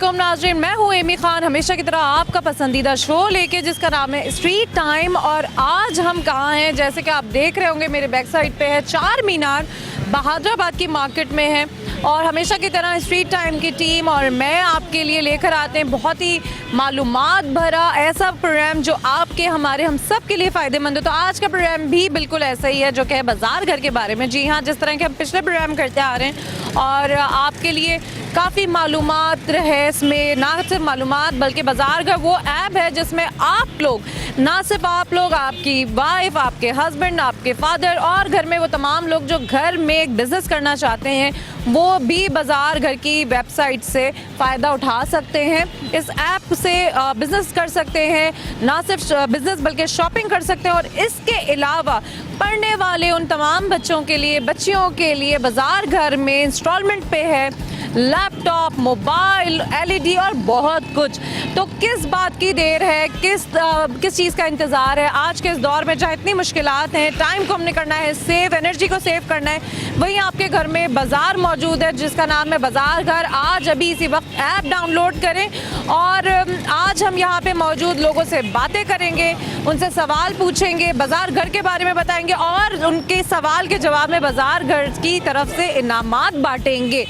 वालेकुम नाज़रीन, मैं हूँ एमी खान, हमेशा की तरह आपका पसंदीदा शो लेके जिसका नाम है स्ट्रीट टाइम। और आज हम कहाँ हैं, जैसे कि आप देख रहे होंगे मेरे बैक साइड पे है चार मीनार, बहादुराबाद की मार्केट में है। और हमेशा की तरह स्ट्रीट टाइम की टीम और मैं आपके लिए लेकर आते हैं बहुत ही मालूमात भरा ऐसा प्रोग्राम जो आपके हमारे हम सब के लिए फ़ायदेमंद हो। तो आज का प्रोग्राम भी बिल्कुल ऐसा ही है जो कि है बाज़ार घर के बारे में। जी हाँ, जिस तरह के हम पिछले प्रोग्राम करते आ रहे हैं और आपके लिए काफ़ी मालूमात है इसमें, ना सिर्फ मालूमात बल्कि बाज़ार घर वो ऐप है जिसमें आप लोग, ना सिर्फ आप लोग, आपकी वाइफ, आपके हस्बैंड, आपके फादर और घर में वो तमाम लोग जो घर में एक बिज़नेस करना चाहते हैं वो भी बाज़ार घर की वेबसाइट से फ़ायदा उठा सकते हैं। इस ऐप से बिज़नेस कर सकते हैं, ना सिर्फ बिज़नेस बल्कि शॉपिंग कर सकते हैं। और इसके अलावा पढ़ने वाले उन तमाम बच्चों के लिए, बच्चियों के लिए बाज़ार घर में इंस्टॉलमेंट पे है लैपटॉप, मोबाइल, एलईडी और बहुत कुछ। तो किस बात की देर है, किस चीज़ का इंतज़ार है? आज के इस दौर में जहाँ इतनी मुश्किलात हैं, टाइम को हमने करना है सेव, एनर्जी को सेव करना है, वहीं आपके घर में बाज़ार मौजूद है जिसका नाम है बाज़ार घर। आज अभी इसी वक्त ऐप डाउनलोड करें और आज हम यहाँ पे मौजूद लोगों से बातें करेंगे, उनसे सवाल पूछेंगे, बाज़ार घर के बारे में बताएंगे और उनके सवाल के जवाब में बाज़ार घर की तरफ से इनामात बांटेंगे।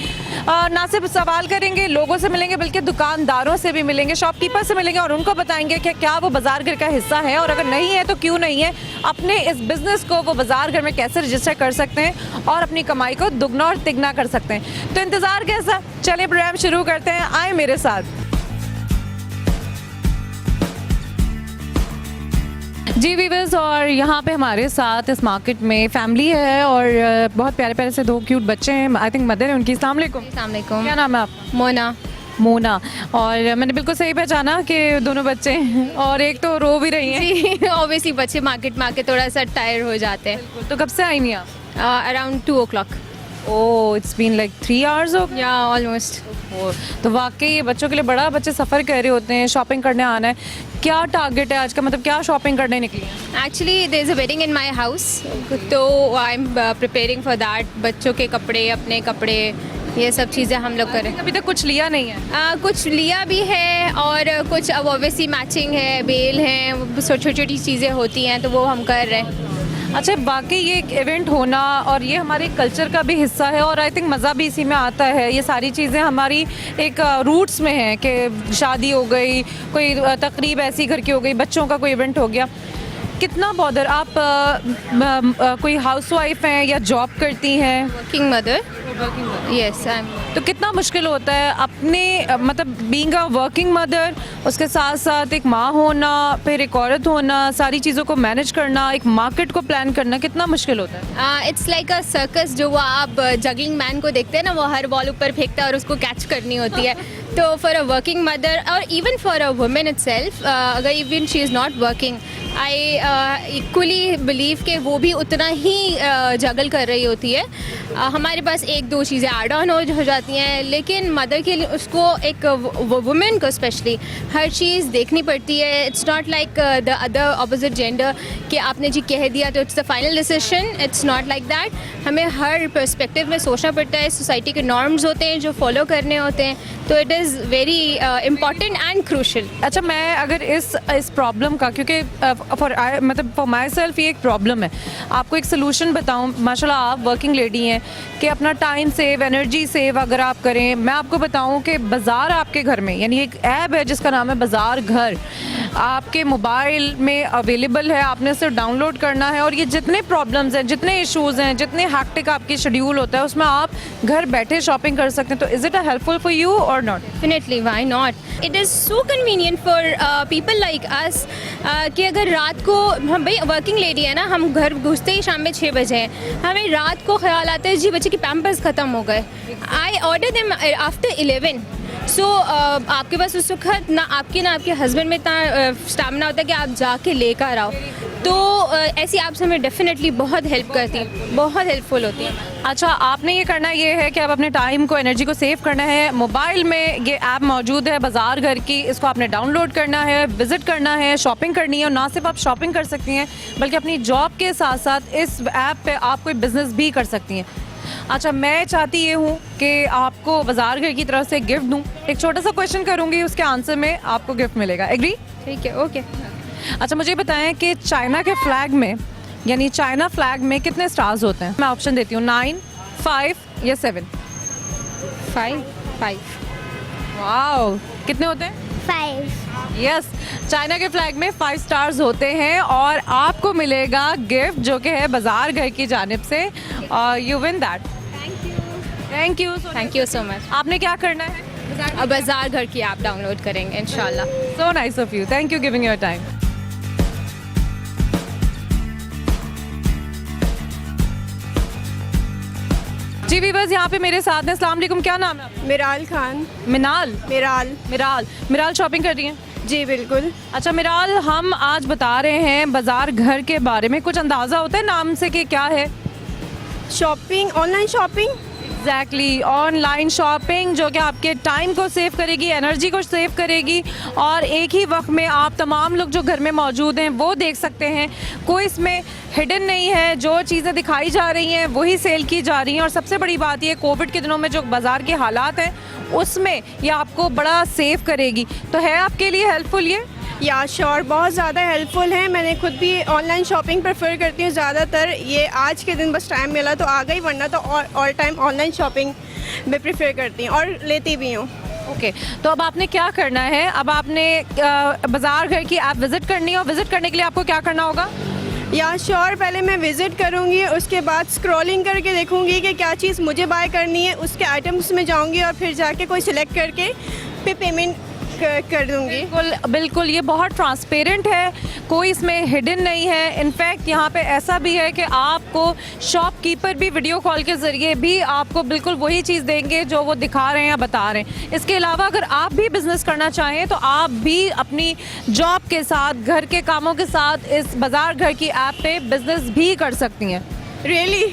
ना सिर्फ सवाल करेंगे, लोगों से मिलेंगे बल्कि दुकानदारों से भी मिलेंगे, शॉपकीपर से मिलेंगे और उनको बताएंगे कि क्या वो बाज़ार घर का हिस्सा है और अगर नहीं है तो क्यों नहीं है, अपने इस बिज़नेस को वो बाज़ार घर में कैसे रजिस्टर कर सकते हैं और अपनी कमाई को दुगना और तिगना कर सकते हैं। तो इंतज़ार कैसा, चलिए प्रोग्राम शुरू करते हैं, आए मेरे साथ। जी वीवर्स, और यहाँ पे हमारे साथ इस मार्केट में फैमिली है और बहुत प्यारे प्यारे से दो क्यूट बच्चे हैं। आई थिंक मदर है उनकी। अस्सलाम वालेकुम। अस्सलाम वालेकुम। क्या नाम है आपका? मोना। मोना। और मैंने बिल्कुल सही पहचाना कि दोनों बच्चे हैं और एक तो रो भी रही हैं। जी ऑब्वियसली बच्चे मार्केट थोड़ा सा टायर हो जाते हैं। तो कब से आई नहीं आप? Around 2 o'clock। Oh, it's been like 3 hours हो गए। या ऑलमोस्ट। तो वाकई ये बच्चों के लिए बड़ा, बच्चे सफ़र कर रहे होते हैं, शॉपिंग करने आना है। क्या टारगेट है आज का, मतलब क्या शॉपिंग करने निकली है? Actually there is a wedding in my house, तो I am preparing for that. बच्चों के कपड़े, अपने कपड़े, ये सब चीज़ें हम लोग करें। अभी तक कुछ लिया नहीं है? कुछ लिया भी है और कुछ अब ऑब्वियसली मैचिंग है, बेल हैं, छोटी छोटी चीज़ें होती हैं तो वो हम कर रहे हैं। अच्छा, बाकी ये एक इवेंट होना और ये हमारे कल्चर का भी हिस्सा है और आई थिंक मज़ा भी इसी में आता है। ये सारी चीज़ें हमारी एक रूट्स में हैं कि शादी हो गई, कोई तकरीब ऐसी घर की हो गई, बच्चों का कोई इवेंट हो गया। कितना बॉदर, आप कोई हाउसवाइफ हैं या जॉब करती हैं? Working mother. Yes I am. तो कितना मुश्किल होता है अपने मतलब बीइंग अ वर्किंग मदर, उसके साथ साथ एक माँ होना, फिर एक औरत होना, सारी चीज़ों को मैनेज करना, एक मार्केट को प्लान करना, कितना मुश्किल होता है? It's like a circus. जो वो आप जगलिंग मैन को देखते हैं ना, वो हर बॉल ऊपर फेंकता है और उसको कैच करनी होती है। तो फॉर अ वर्किंग मदर और even for a women itself, अगर even she is not working, I equally believe कि वो भी उतना ही जगल कर रही होती है। हमारे पास एक दो चीज़ें ऐड ऑन हो जाती हैं, लेकिन मदर के लिए उसको एक वुमेन को स्पेशली हर चीज़ देखनी पड़ती है। It's not like the other opposite gender कि आपने जी कह दिया तो it's the final decision. It's not like that. हमें हर पर्सपेक्टिव में सोचना पड़ता है। सोसाइटी के नॉर्म्स होते हैं जो फॉलो करने होते हैं, तो it is very important and crucial. अच्छा, मैं अगर इस प्रॉब्लम का, क्योंकि फॉर माई सेल्फ ये एक प्रॉब्लम है, आपको एक सोल्यूशन बताऊं। माशाल्लाह आप वर्किंग लेडी हैं कि अपना टाइम सेव, एनर्जी सेव अगर आप करें, मैं आपको बताऊं कि बाज़ार आपके घर में, यानी एक ऐप है जिसका नाम है बाज़ार घर, आपके मोबाइल में अवेलेबल है। आपने सिर्फ डाउनलोड करना है और ये जितने प्रॉब्लम्स हैं, जितने इश्यूज़ हैं, जितने हैक्टिक आपकी शेड्यूल होता है, उसमें आप घर बैठे शॉपिंग कर सकते हैं। तो is it a helpful for you और नॉट? Definitely, why not. It is so convenient for people like us कि अगर रात को हम, भाई वर्किंग लेडी है ना, हम घर घुसते ही शाम में 6 बजे हैं, हमें रात को ख्याल आता है जी बच्चे की पैम्पर्स ख़त्म हो गए, आई ऑर्डर देम आफ्टर 11। सो आपके पास उस वक्त ना आपके हस्बैंड में इतना स्टैमिना होता है कि आप जाके लेकर आओ। तो ऐसी ऐप्स हमें डेफिनेटली बहुत हेल्प करती हैं, बहुत हेल्पफुल होती हैं। अच्छा, आपने ये करना ये है कि आप अपने टाइम को, एनर्जी को सेव करना है। मोबाइल में ये ऐप मौजूद है बाज़ार घर की, इसको आपने डाउनलोड करना है, विज़िट करना है, शॉपिंग करनी है। और ना सिर्फ आप शॉपिंग कर सकती हैं बल्कि अपनी जॉब के साथ साथ इस ऐप पे आप कोई बिज़नेस भी कर सकती हैं। अच्छा, मैं चाहती ये हूँ कि आपको बाजार घर की तरफ से गिफ्ट दूँ। एक छोटा सा क्वेश्चन करूँगी, उसके आंसर में आपको गिफ्ट मिलेगा। एग्री? ठीक है, ओके। अच्छा, मुझे बताएं कि चाइना के फ्लैग में, यानी चाइना फ्लैग में कितने स्टार्स होते हैं? मैं ऑप्शन देती हूँ, 9, 5 या 7। 5। वाओ, कितने होते हैं? 5 यस, चाइना के फ्लैग में 5 स्टार्स होते हैं और आपको मिलेगा गिफ्ट जो कि है बाजार घर की जानिब से। You win that. Thank you so much. आपने क्या करना है? अब बाजार घर की ऐप डाउनलोड करेंगे इंशाल्लाह। So nice of you, thank you giving your time. जी वीवर्स, यहाँ पे मेरे साथ हैं। अस्सलाम वालेकुम, क्या नाम है आपका? मिराल खान। मिनाल। मिराल शॉपिंग कर रही हैं? जी बिल्कुल। अच्छा मिराल, हम आज बता रहे हैं बाजार घर के बारे में। कुछ अंदाज़ा होता है नाम से कि क्या है? Shopping, online shopping. Exactly, online shopping जो कि आपके टाइम को सेव करेगी, एनर्जी को सेव करेगी और एक ही वक्त में आप तमाम लोग जो घर में मौजूद हैं वो देख सकते हैं। कोई इसमें हिडन नहीं है, जो चीज़ें दिखाई जा रही हैं वही सेल की जा रही हैं। और सबसे बड़ी बात ये, कोविड के दिनों में जो बाज़ार के हालात हैं उसमें ये आपको बड़ा सेव करेगी। तो है आपके लिए हेल्पफुल ये? या श्योर, बहुत ज़्यादा हेल्पफुल है। मैंने खुद भी ऑनलाइन शॉपिंग प्रेफर करती हूँ ज़्यादातर। ये आज के दिन बस टाइम मिला तो आ गई, वरना तो ऑल टाइम ऑनलाइन शॉपिंग में प्रेफर करती हूँ और लेती भी हूँ। ओके, तो अब आपने क्या करना है? अब आपने बाजार घर की ऐप विज़िट करनी है और विज़िट करने के लिए आपको क्या करना होगा? या श्योर, पहले मैं विज़िट करूँगी, उसके बाद स्क्रॉलिंग करके देखूँगी कि क्या चीज़ मुझे बाय करनी है, उसके आइटम्स में जाऊँगी और फिर जाके कोई सिलेक्ट करके फिर पेमेंट कर दूँगी। बिल्कुल बिल्कुल, ये बहुत ट्रांसपेरेंट है, कोई इसमें हिडन नहीं है। इनफैक्ट यहाँ पे ऐसा भी है कि आपको शॉपकीपर भी वीडियो कॉल के ज़रिए भी आपको बिल्कुल वही चीज़ देंगे जो वो दिखा रहे हैं या बता रहे हैं। इसके अलावा अगर आप भी बिज़नेस करना चाहें तो आप भी अपनी जॉब के साथ, घर के कामों के साथ इस बाजार घर की ऐप पे बिज़नेस भी कर सकती हैं। रियली?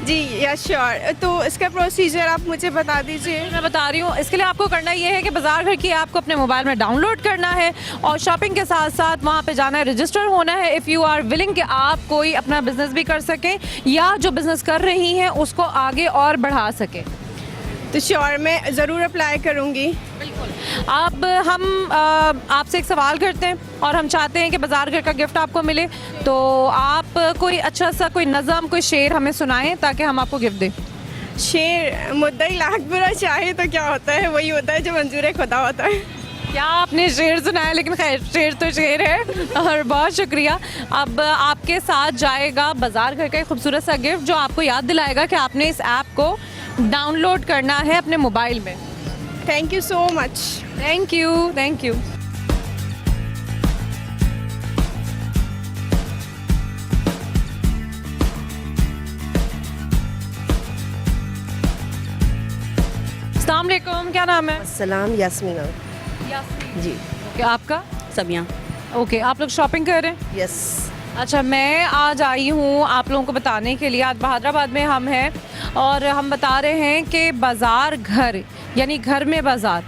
जी या श्योर। तो इसका प्रोसीजर आप मुझे बता दीजिए। मैं बता रही हूँ, इसके लिए आपको करना ये है कि बाजार घर की ऐप को अपने मोबाइल में डाउनलोड करना है और शॉपिंग के साथ साथ वहाँ पे जाना है, रजिस्टर होना है। इफ़ यू आर विलिंग कि आप कोई अपना बिजनेस भी कर सकें या जो बिजनेस कर रही हैं उसको आगे और बढ़ा सकें। तो श्योर, मैं ज़रूर अप्लाई करूँगी। अब हम आपसे एक सवाल करते हैं और हम चाहते हैं कि बाजार घर का गिफ्ट आपको मिले। तो आप कोई अच्छा सा कोई नज़म, कोई शेर हमें सुनाएं ताकि हम आपको गिफ्ट दें। शेर, मुद्दई लाख बुरा चाहे तो क्या होता है, वही होता है जो मंजूर खुदा होता है। क्या आपने शेर सुनाया, लेकिन खैर शेर तो शेर है और बहुत शुक्रिया। अब आपके साथ जाएगा बाजार घर का एक खूबसूरत सा गिफ्ट जो आपको याद दिलाएगा कि आपने इस ऐप को डाउनलोड करना है अपने मोबाइल में। Thank you so much. Thank you, thank you. अस्सलाम वालेकुम, क्या नाम है? सलाम, यास्मीना। जी। ओके, आपका? समिया। ओके, आप लोग शॉपिंग कर रहे हैं? यस। अच्छा, मैं आज आई हूँ आप लोगों को बताने के लिए। आज बहादुराबाद में हम हैं और हम बता रहे हैं कि बाज़ार घर, यानी घर में बाज़ार,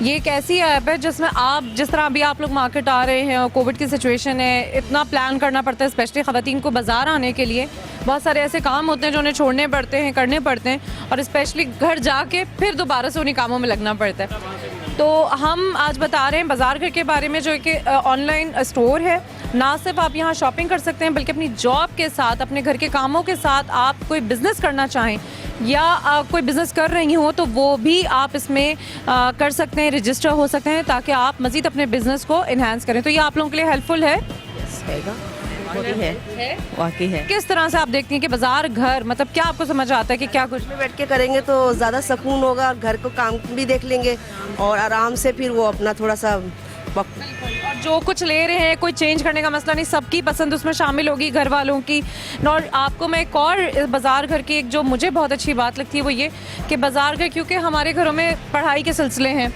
ये एक ऐसी ऐप है जिसमें आप, जिस तरह अभी आप लोग मार्केट आ रहे हैं और कोविड की सिचुएशन है, इतना प्लान करना पड़ता है स्पेशली ख़वातीन को बाज़ार आने के लिए। बहुत सारे ऐसे काम होते हैं जो उन्हें छोड़ने पड़ते हैं, करने पड़ते हैं और स्पेशली घर जाके फिर दोबारा से उन्हीं कामों में लगना पड़ता है। तो हम आज बता रहे हैं बाज़ार घर के बारे में, जो कि ऑनलाइन स्टोर है। ना सिर्फ आप यहाँ शॉपिंग कर सकते हैं बल्कि अपनी जॉब के साथ, अपने घर के कामों के साथ आप कोई बिज़नेस करना चाहें या कोई बिज़नेस कर रही हो तो वो भी आप इसमें कर सकते हैं, रजिस्टर हो सकते हैं ताकि आप मज़ीद अपने बिज़नेस को इन्हांस करें। तो ये आप लोगों के लिए हेल्पफुल है। है वाकई है। किस तरह से आप देखती हैं कि बाज़ार घर, मतलब क्या आपको समझ आता है कि क्या कुछ में बैठ के करेंगे तो ज़्यादा सुकून होगा, घर को काम भी देख लेंगे और आराम से फिर वो अपना थोड़ा सा वक्त। और जो कुछ ले रहे हैं कोई चेंज करने का मसला नहीं, सबकी पसंद उसमें शामिल होगी, घर वालों की। और आपको मैं एक और बाज़ार घर की एक जो मुझे बहुत अच्छी बात लगती है वो ये कि बाज़ार घर, क्योंकि हमारे घरों में पढ़ाई के सिलसिले हैं,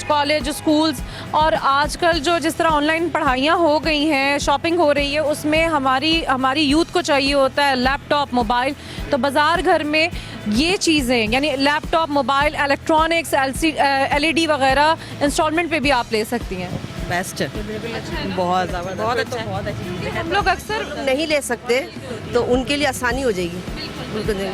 कॉलेज, स्कूल्स, और आजकल जो जिस तरह ऑनलाइन पढ़ाइयाँ हो गई हैं, शॉपिंग हो रही है, उसमें हमारी यूथ को चाहिए होता है लैपटॉप, मोबाइल। तो बाज़ार घर में ये चीज़ें, यानी लैपटॉप, मोबाइल, इलेक्ट्रॉनिक्स, LED वगैरह इंस्टॉलमेंट पे भी आप ले सकती हैं। बेस्ट बहुत ज़बरदस्त बहुत अच्छा बहुत अच्छी हम लोग अक्सर नहीं ले सकते तो उनके लिए आसानी हो जाएगी। उनको नहीं।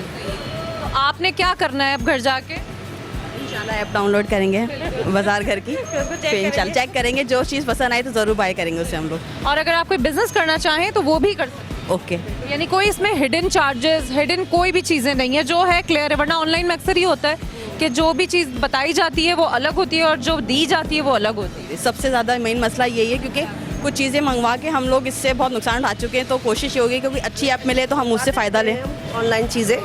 तो आपने क्या करना है अब घर जाके? इंशाल्लाह ऐप डाउनलोड करेंगे बाजार घर की, फिर इंशाल्लाह चेक करेंगे, जो चीज़ पसंद आई तो ज़रूर बाय करेंगे उससे हम लोग। और अगर आप कोई बिजनेस करना चाहें तो वो भी कर सकते हैं। ओके। यानी कोई इसमें हिडन चार्जेस, हिडन कोई भी चीज़ें नहीं है, जो है क्लियर है। वरना ऑनलाइन में अक्सर ही होता है कि जो भी चीज़ बताई जाती है वो अलग होती है और जो दी जाती है वो अलग होती है। सबसे ज़्यादा मेन मसला यही है क्योंकि कुछ चीज़ें मंगवा के हम लोग इससे बहुत नुकसान उठा चुके हैं, तो कोशिश ये होगी क्योंकि अच्छी ऐप मिले तो हम उससे फ़ायदा लें ऑनलाइन चीज़ें,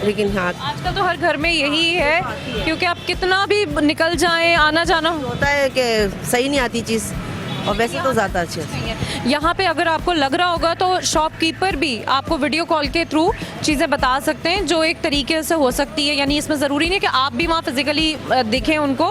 लेकिन हाँ आजकल तो हर घर में यही है, क्योंकि आप कितना भी निकल जाएं, आना जाना होता है कि सही नहीं आती चीज़, और वैसे तो ज़्यादा अच्छी होती है। यहाँ पे अगर आपको लग रहा होगा तो शॉपकीपर भी आपको वीडियो कॉल के थ्रू चीज़ें बता सकते हैं, जो एक तरीके से हो सकती है। यानी इसमें ज़रूरी नहीं कि आप भी वहाँ फिजिकली दिखें उनको,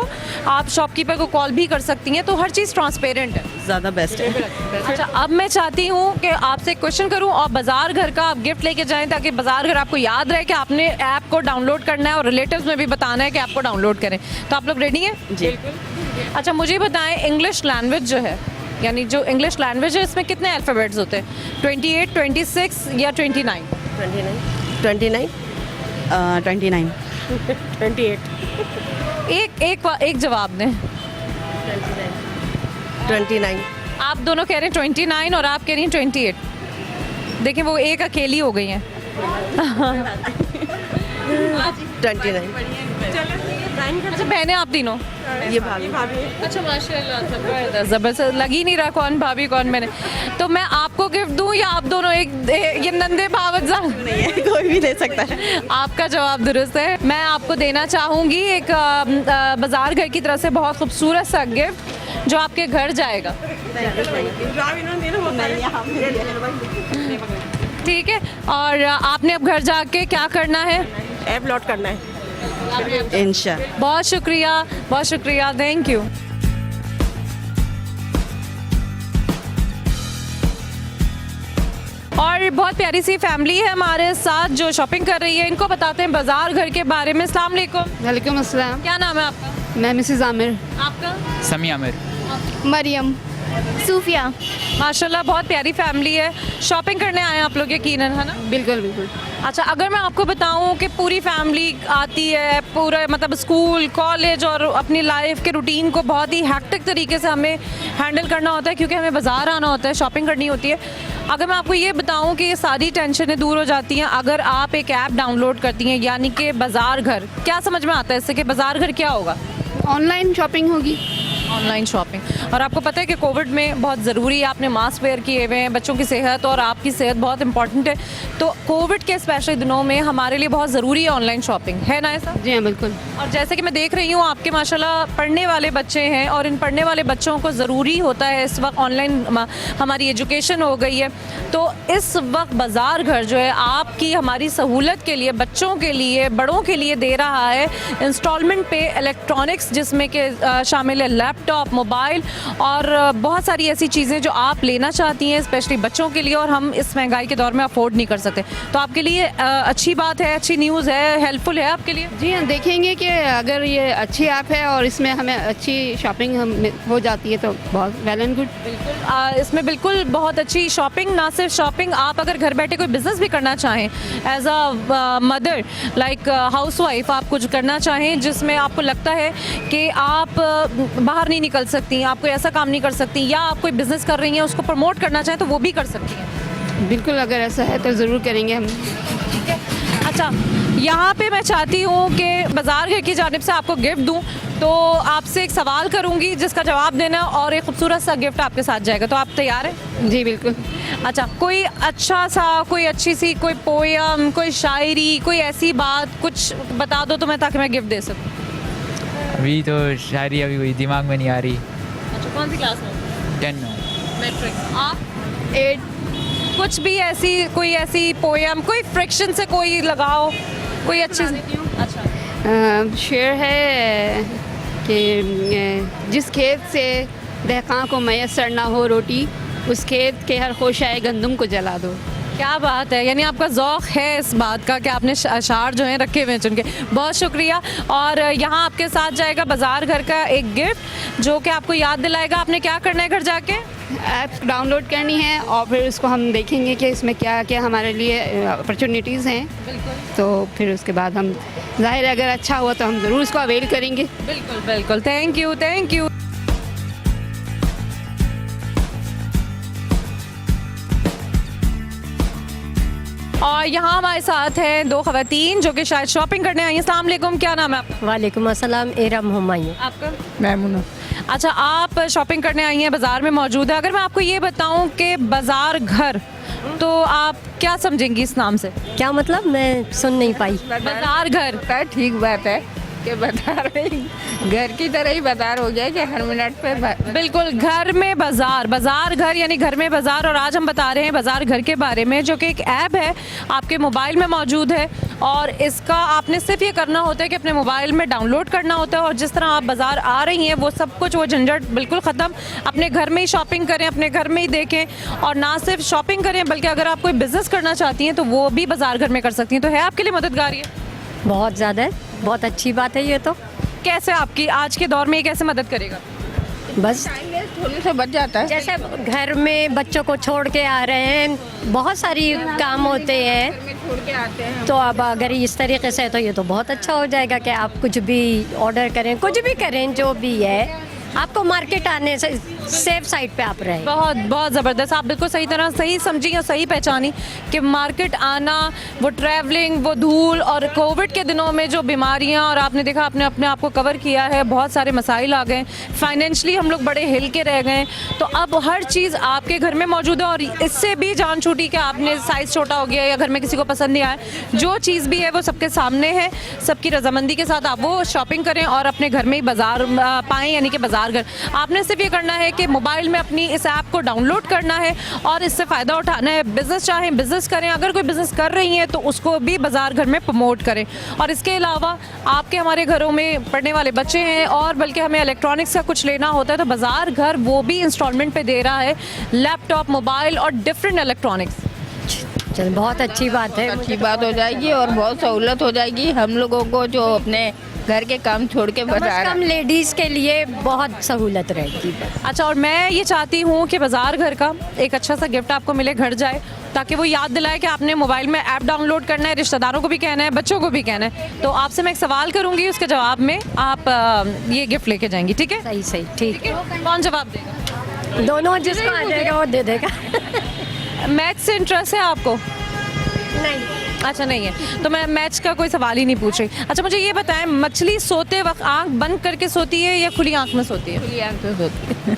आप शॉपकीपर को कॉल भी कर सकती हैं, तो हर चीज़ ट्रांसपेरेंट है। ज़्यादा बेस्ट है। अच्छा, अब मैं चाहती हूँ कि आपसे एक क्वेश्चन करूँ और बाजार घर का आप गिफ्ट लेके जाएं, ताकि बाजार घर आपको याद रहे कि आपने ऐप को डाउनलोड करना है और रिलेटिव्स में भी बताना है कि आपको डाउनलोड करें। तो आप लोग रेडी हैं? जी। अच्छा, मुझे बताएं, इंग्लिश लैंग्वेज जो है, यानी जो इंग्लिश लैंग्वेज है, इसमें कितने अल्फ़ाबेट्स होते हैं? 28, 26 या 29? 29 29 एक जवाब दें। 29 आप दोनों कह रहे हैं 29 और आप कह रही हैं 28। देखिए वो एक अकेली हो गई हैं। 29 अच्छा, बहनें आप तीनों? ये भाभी अच्छा, माशाल्लाह, जबरदस्त। लग ही नहीं रहा कौन भाभी कौन मैंने। तो मैं आपको गिफ्ट दूं या आप दोनों ये नंदे भावजा? नहीं है, कोई भी ले सकता है। आपका जवाब दुरुस्त है। मैं आपको देना चाहूँगी एक बाजार घर की तरफ से बहुत खूबसूरत सा गिफ्ट जो आपके घर जाएगा। ठीक है, और आपने अब घर जाके क्या करना है? ऐप लोड करना है। इंशाल्लाह। बहुत शुक्रिया, थैंक यू। और बहुत प्यारी सी फैमिली है हमारे साथ जो शॉपिंग कर रही है, इनको बताते हैं बाजार घर के बारे में। अस्सलाम वालेकुम। वालेकुम अस्सलाम। क्या नाम है आपका? मैं मिसेस आमिर। आपका? समी आमिर। मरियम, सूफिया। माशाल्लाह, बहुत प्यारी फैमिली है। शॉपिंग करने आए हैं आप लोग यकीनन, है ना? बिल्कुल बिल्कुल। अच्छा, अगर मैं आपको बताऊं कि पूरी फैमिली आती है, पूरा मतलब स्कूल, कॉलेज और अपनी लाइफ के रूटीन को बहुत ही हैक्टिक तरीके से हमें हैंडल करना होता है, क्योंकि हमें बाज़ार आना होता है, शॉपिंग करनी होती है। अगर मैं आपको ये बताऊं कि ये सारी टेंशनें दूर हो जाती हैं अगर आप एक ऐप डाउनलोड करती हैं, यानी कि बाज़ार घर। क्या समझ में आता है इससे कि बाज़ार घर क्या होगा? ऑनलाइन शॉपिंग होगी। Online shopping. और आपको पता है कि कोविड में बहुत ज़रूरी है, आपने मास्क वेयर किए हुए हैं, बच्चों की सेहत और आपकी सेहत बहुत इंपॉर्टेंट है, तो कोविड के स्पेशल दिनों में हमारे लिए बहुत ज़रूरी है ऑनलाइन शॉपिंग, है ना ऐसा? जी हाँ, बिल्कुल। और जैसे कि मैं देख रही हूँ आपके माशाल्लाह पढ़ने वाले बच्चे हैं, और इन पढ़ने वाले बच्चों को ज़रूरी होता है इस वक्त ऑनलाइन हमारी एजुकेशन हो गई है, तो इस वक्त बाज़ार घर जो है आपकी हमारी सहूलत के लिए, बच्चों के लिए, बड़ों के लिए दे रहा है इंस्टॉलमेंट पे इलेक्ट्रॉनिक्स, जिसमें कि शामिल है लैपटॉप, मोबाइल और बहुत सारी ऐसी चीज़ें जो आप लेना चाहती हैं स्पेशली बच्चों के लिए, और हम इस महंगाई के दौर में अफोर्ड नहीं कर सकते। तो आपके लिए अच्छी बात है, अच्छी न्यूज़ है, हेल्पफुल है आपके लिए। जी हाँ, देखेंगे कि अगर ये अच्छी ऐप है और इसमें हमें अच्छी शॉपिंग हो जाती है तो बहुत वेल एंड गुड। बिल्कुल, इसमें बिल्कुल बहुत अच्छी शॉपिंग, ना सिर्फ शॉपिंग, आप अगर घर बैठे कोई बिज़नेस भी करना चाहें as a mother, like house wife, आप कुछ करना चाहें जिसमें आपको लगता है कि आप बाहर नहीं निकल सकती, आप कोई ऐसा काम नहीं कर सकती, या आप कोई बिज़नेस कर रही हैं उसको प्रमोट करना चाहें तो वो भी कर सकती हैं। बिल्कुल, अगर ऐसा है तो ज़रूर करेंगे हम। ठीक है। अच्छा, यहाँ पे मैं चाहती हूँ कि बाज़ार घर की जानिब से आपको गिफ्ट दूँ, तो आपसे एक सवाल करूँगी जिसका जवाब देना, और एक खूबसूरत सा गिफ्ट आपके साथ जाएगा। तो आप तैयार हैं? जी बिल्कुल। अच्छा, कोई अच्छा सा, कोई अच्छी सी, कोई पोयम, कोई शायरी, कोई ऐसी बात कुछ बता दो तो मैं, ताकि मैं गिफ्ट दे सकूँ। अभी तो शायरी अभी कोई दिमाग में नहीं आ रही। अच्छा, कौन सी क्लास में? 10 में। मैट्रिक। आप? 8। कुछ भी ऐसी, कोई ऐसी पोयम, कोई फ्रिक्शन से कोई लगाओ, कोई अच्छी। अच्छा, शेर है कि जिस खेत से दहकां को मैसर ना हो रोटी, उस खेत के हर खोशाए गंदम को जला दो। क्या बात है, यानी आपका ज़ौक़ है इस बात का कि आपने अशार जो हैं रखे हुए हैं चुन के। बहुत शुक्रिया। और यहाँ आपके साथ जाएगा बाज़ार घर का एक गिफ्ट जो कि आपको याद दिलाएगा आपने क्या करना है घर जाके। ऐप डाउनलोड करनी है और फिर उसको हम देखेंगे कि इसमें क्या क्या हमारे लिए अपॉर्चुनिटीज़ हैं। तो फिर उसके बाद हम ज़ाहिर है अगर अच्छा हुआ तो हम ज़रूर उसको अवेल करेंगे। बिल्कुल बिल्कुल, थैंक यू थैंक यू। और यहाँ हमारे साथ हैं दो ख़वातीन जो कि शायद शॉपिंग करने आई हैं। अस्सलाम वालेकुम, क्या नाम है आपका? वालेकुम अस्सलाम, इरम हुमायूं। आपका? मैमुना। अच्छा, आप शॉपिंग करने आई हैं, बाज़ार में मौजूद है। अगर मैं आपको ये बताऊं कि बाज़ार घर, तो आप क्या समझेंगी इस नाम से? क्या मतलब, मैं सुन नहीं पाई। बाज़ार घर, ठीक बात है कि बाजार में घर की तरह ही बाजार हो गया कि हर मिनट पे बिल्कुल घर में बाज़ार, बाज़ार घर यानी घर में बाज़ार। और आज हम बता रहे हैं बाज़ार घर के बारे में, जो कि एक ऐप है आपके मोबाइल में मौजूद है। और इसका आपने सिर्फ ये करना होता है कि अपने मोबाइल में डाउनलोड करना होता है और जिस तरह आप बाज़ार आ रही हैं वो सब कुछ, वो झंझट बिल्कुल ख़त्म। अपने घर में ही शॉपिंग करें, अपने घर में ही देखें। और ना सिर्फ शॉपिंग करें बल्कि अगर आप कोई बिज़नेस करना चाहती हैं तो वो भी बाज़ार घर में कर सकती हैं। तो है आपके लिए मददगार ये? बहुत ज़्यादा है, बहुत अच्छी बात है ये तो। कैसे आपकी आज के दौर में ये कैसे मदद करेगा? बस थोड़ी से बच जाता है। जैसे घर में बच्चों को छोड़ के आ रहे हैं, बहुत सारी काम होते हैं, छोड़ के आते हैं तो अब अगर इस तरीके से तो ये तो बहुत अच्छा हो जाएगा कि आप कुछ भी ऑर्डर करें, कुछ भी करें, जो भी है आपको मार्केट आने से सेफ साइड पे आप रहें। बहुत बहुत ज़बरदस्त, आप बिल्कुल सही तरह सही समझी और सही पहचानी कि मार्केट आना, वो ट्रैवलिंग, वो धूल और कोविड के दिनों में जो बीमारियां, और आपने देखा आपने अपने आप को कवर किया है, बहुत सारे मसाइल आ गए, फाइनेंशली हम लोग बड़े हिल के रह गए। तो अब हर चीज़ आपके घर में मौजूद है और इससे भी जान छूटी कि आपने साइज़ छोटा हो गया या घर में किसी को पसंद नहीं आया, जो चीज़ भी है वो सबके सामने है। सबकी रजामंदी के साथ आप वो शॉपिंग करें और अपने घर में ही बाज़ार पाएँ, यानी कि बाज़ार घर। आपने सिर्फ ये करना है कि मोबाइल में अपनी इस ऐप को डाउनलोड करना है और इससे फ़ायदा उठाना है। बिज़नेस चाहें बिज़नेस करें, अगर कोई बिज़नेस कर रही हैं तो उसको भी बाज़ार घर में प्रमोट करें। और इसके अलावा आपके हमारे घरों में पढ़ने वाले बच्चे हैं और बल्कि हमें इलेक्ट्रॉनिक्स का कुछ लेना होता है तो बाज़ार घर वो भी इंस्टॉलमेंट पे दे रहा है, लैपटॉप, मोबाइल और डिफरेंट इलेक्ट्रॉनिक्स। चल, बहुत अच्छी बात है, अच्छी बात हो जाएगी और बहुत सहूलत हो जाएगी हम लोगों को जो अपने घर के काम छोड़ के कम से बाजार। कम लेडीज़ के लिए बहुत सहूलत रहेगी। अच्छा, और मैं ये चाहती हूँ कि बाज़ार घर का एक अच्छा सा गिफ्ट आपको मिले घर जाए, ताकि वो याद दिलाए कि आपने मोबाइल में ऐप डाउनलोड करना है, रिश्तेदारों को भी कहना है, बच्चों को भी कहना है। तो आपसे मैं एक सवाल करूँगी, उसके जवाब में आप ये गिफ्ट लेके जाएंगी, ठीक है? सही सही, ठीक है। कौन जवाब देगा? दोनों जिसको आ जाएगा वो दे देगा। मैथ से इंटरेस्ट है आपको? नहीं, अच्छा, नहीं है तो मैं मैच का कोई सवाल ही नहीं पूछ रही। अच्छा, मुझे ये बताएं, मछली सोते वक्त आंख बंद करके सोती है या खुली आंख में सोती है? खुली आंख से सोती है।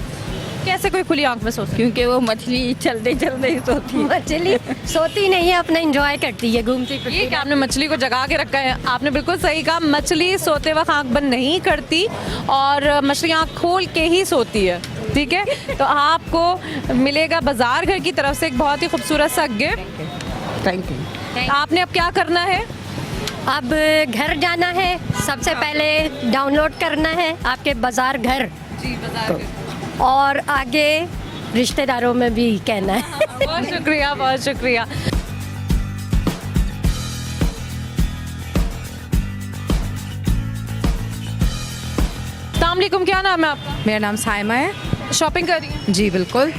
कैसे कोई खुली आंख में सोती है? क्योंकि वो मछली चलते चलते ही सोती है। मछली सोती नहीं है, अपना एंजॉय करती है, घूमती ये फिरती। क्या आपने मछली को जगा के रखा है? आपने बिल्कुल सही कहा, मछली सोते वक्त आंख बंद नहीं करती और मछली आंख खोल के ही सोती है, ठीक है? तो आपको मिलेगा बाज़ार घर की तरफ से एक बहुत ही खूबसूरत सा गिफ्ट। Thank you. आपने अब क्या करना है? अब घर जाना है, सबसे पहले डाउनलोड करना है आपके बाज़ार घर, जी, बाज़ार और आगे रिश्तेदारों में भी कहना है। बहुत शुक्रिया, बहुत शुक्रिया। अस्सलाम वालेकुम, क्या नाम है आपका? मेरा नाम साइमा है। शॉपिंग कर रही हैं? जी बिल्कुल,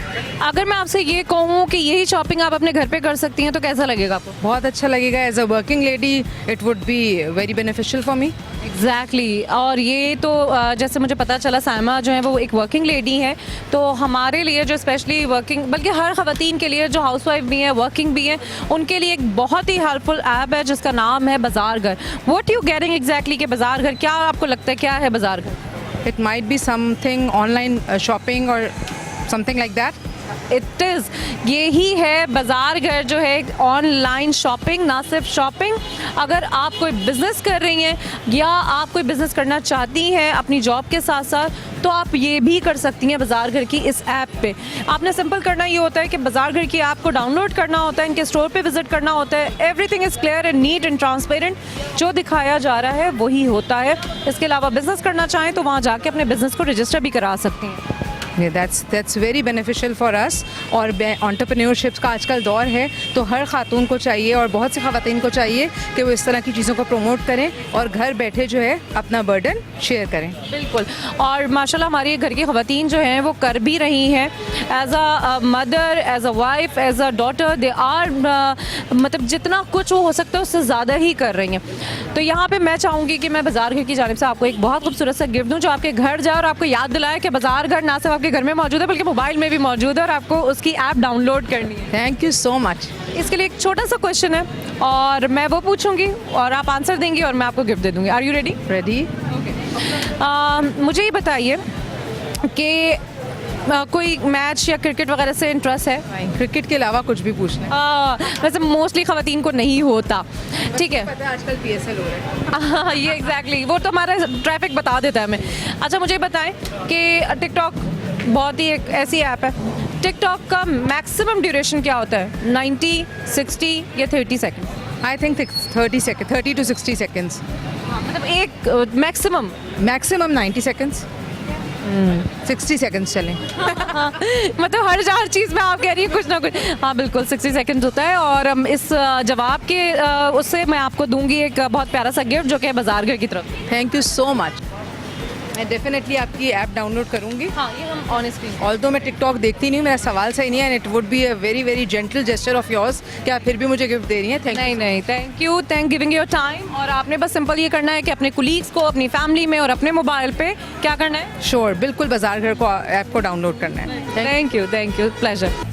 अगर मैं आपसे ये कहूँ कि यही शॉपिंग आप अपने घर पे कर सकती हैं तो कैसा लगेगा आपको? बहुत अच्छा लगेगा। As a working lady it would be very beneficial for me. Exactly और ये तो जैसे मुझे पता चला साइमा जो है वो एक वर्किंग लेडी है, तो हमारे लिए जो स्पेशली वर्किंग, बल्कि हर ख़वातीन के लिए जो हाउसवाइफ भी हैं, वर्किंग भी हैं, उनके लिए एक बहुत ही हेल्पफुल ऐप है जिसका नाम है बाज़ार घर। व्हाट यू गेटिंग एग्जैक्टली कि बाज़ार घर, क्या आपको लगता है क्या है बाज़ार घर? It might be something online shopping और something like that. It is, यही है बाज़ार घर जो है, ऑनलाइन शॉपिंग। ना सिर्फ शॉपिंग, अगर आप कोई बिज़नेस कर रही हैं या आप कोई बिज़नेस करना चाहती हैं अपनी जॉब के साथ साथ, तो आप ये भी कर सकती हैं बाज़ार घर की इस ऐप पे। आपने सिंपल करना ये होता है कि बाज़ार घर की ऐप को डाउनलोड करना होता है, इनके स्टोर पे विज़िट करना होता है। Everything is clear and neat and transparent, जो दिखाया जा रहा है वही होता है। इसके अलावा बिज़नेस करना चाहें तो वहाँ जाके अपने बिज़नेस को रजिस्टर भी करा सकती हैं। That's very beneficial for us. और एंटरप्रेन्योरशिप का आजकल दौर है, तो हर खातून को चाहिए और बहुत सी ख़वातीन को चाहिए कि वो इस तरह की चीज़ों को प्रमोट करें और घर बैठे जो है अपना बर्डन शेयर करें। बिल्कुल। और माशाल्लाह हमारी घर की ख़वातीन जो हैं वो कर भी रही हैं, as a mother, as a wife, as a daughter, they are मतलब जितना कुछ वो हो सकता है उससे ज़्यादा ही कर रही हैं। तो यहाँ पे मैं चाहूँगी कि मैं बाज़ार घर की जानिब से आपको एक बहुत खूबसूरत सा गिफ्ट दूँ जो आपके घर जाए और आपको याद दिलाए कि बाज़ार घर ना सिर्फ आपके घर में मौजूद है बल्कि मोबाइल में भी मौजूद है और आपको उसकी ऐप डाउनलोड करनी है। Thank you so much. इसके लिए एक छोटा सा क्वेश्चन है और मैं वो पूछूंगी और आप आंसर देंगी और मैं आपको गिफ्ट दे दूंगी। Are you ready? रेडी। मुझे ये बताइए कि कोई मैच या क्रिकेट वगैरह से इंटरेस्ट है? क्रिकेट के अलावा कुछ भी पूछना है। वैसे मोस्टली ख़वातीन को नहीं होता, ठीक है? पता है आजकल PSL हो रहा है। ये एग्जैक्टली वो तो हमारा ट्रैफिक बता देता है हमें। अच्छा मुझे बताएं कि टिकटॉक बहुत ही एक ऐसी ऐप है, टिकटॉक का मैक्सिमम ड्यूरेशन क्या होता है? 90, 60 या 30 second? I think 30 to 60 seconds। मतलब एक मैक्सिमम 90 seconds। 60 seconds चलें। मतलब हर चीज़ में आप कह रही हैं कुछ ना कुछ। हाँ बिल्कुल 60 सेकंड होता है। और इस जवाब के उससे मैं आपको दूंगी एक बहुत प्यारा सा गिफ्ट जो कि है बाजार घर की तरफ। Thank you so much. मैं डेफिनेटली आपकी ऐप डाउनलोड करूँगी। हाँ ये हम ऑनेस्टली, ऑल्दो मैं टिकटॉक देखती नहीं हूँ, मेरा सवाल सही नहीं है, and it would be a very very gentle gesture of yours कि आप फिर भी मुझे गिफ्ट दे रही हैं। नहीं thank you giving your time. और आपने बस सिंपल ये करना है कि अपने कुलीग्स को, अपनी फैमिली में और अपने मोबाइल पे क्या करना है? श्योर, बिल्कुल बाजार घर को ऐप को डाउनलोड करना है। Thank you, pleasure.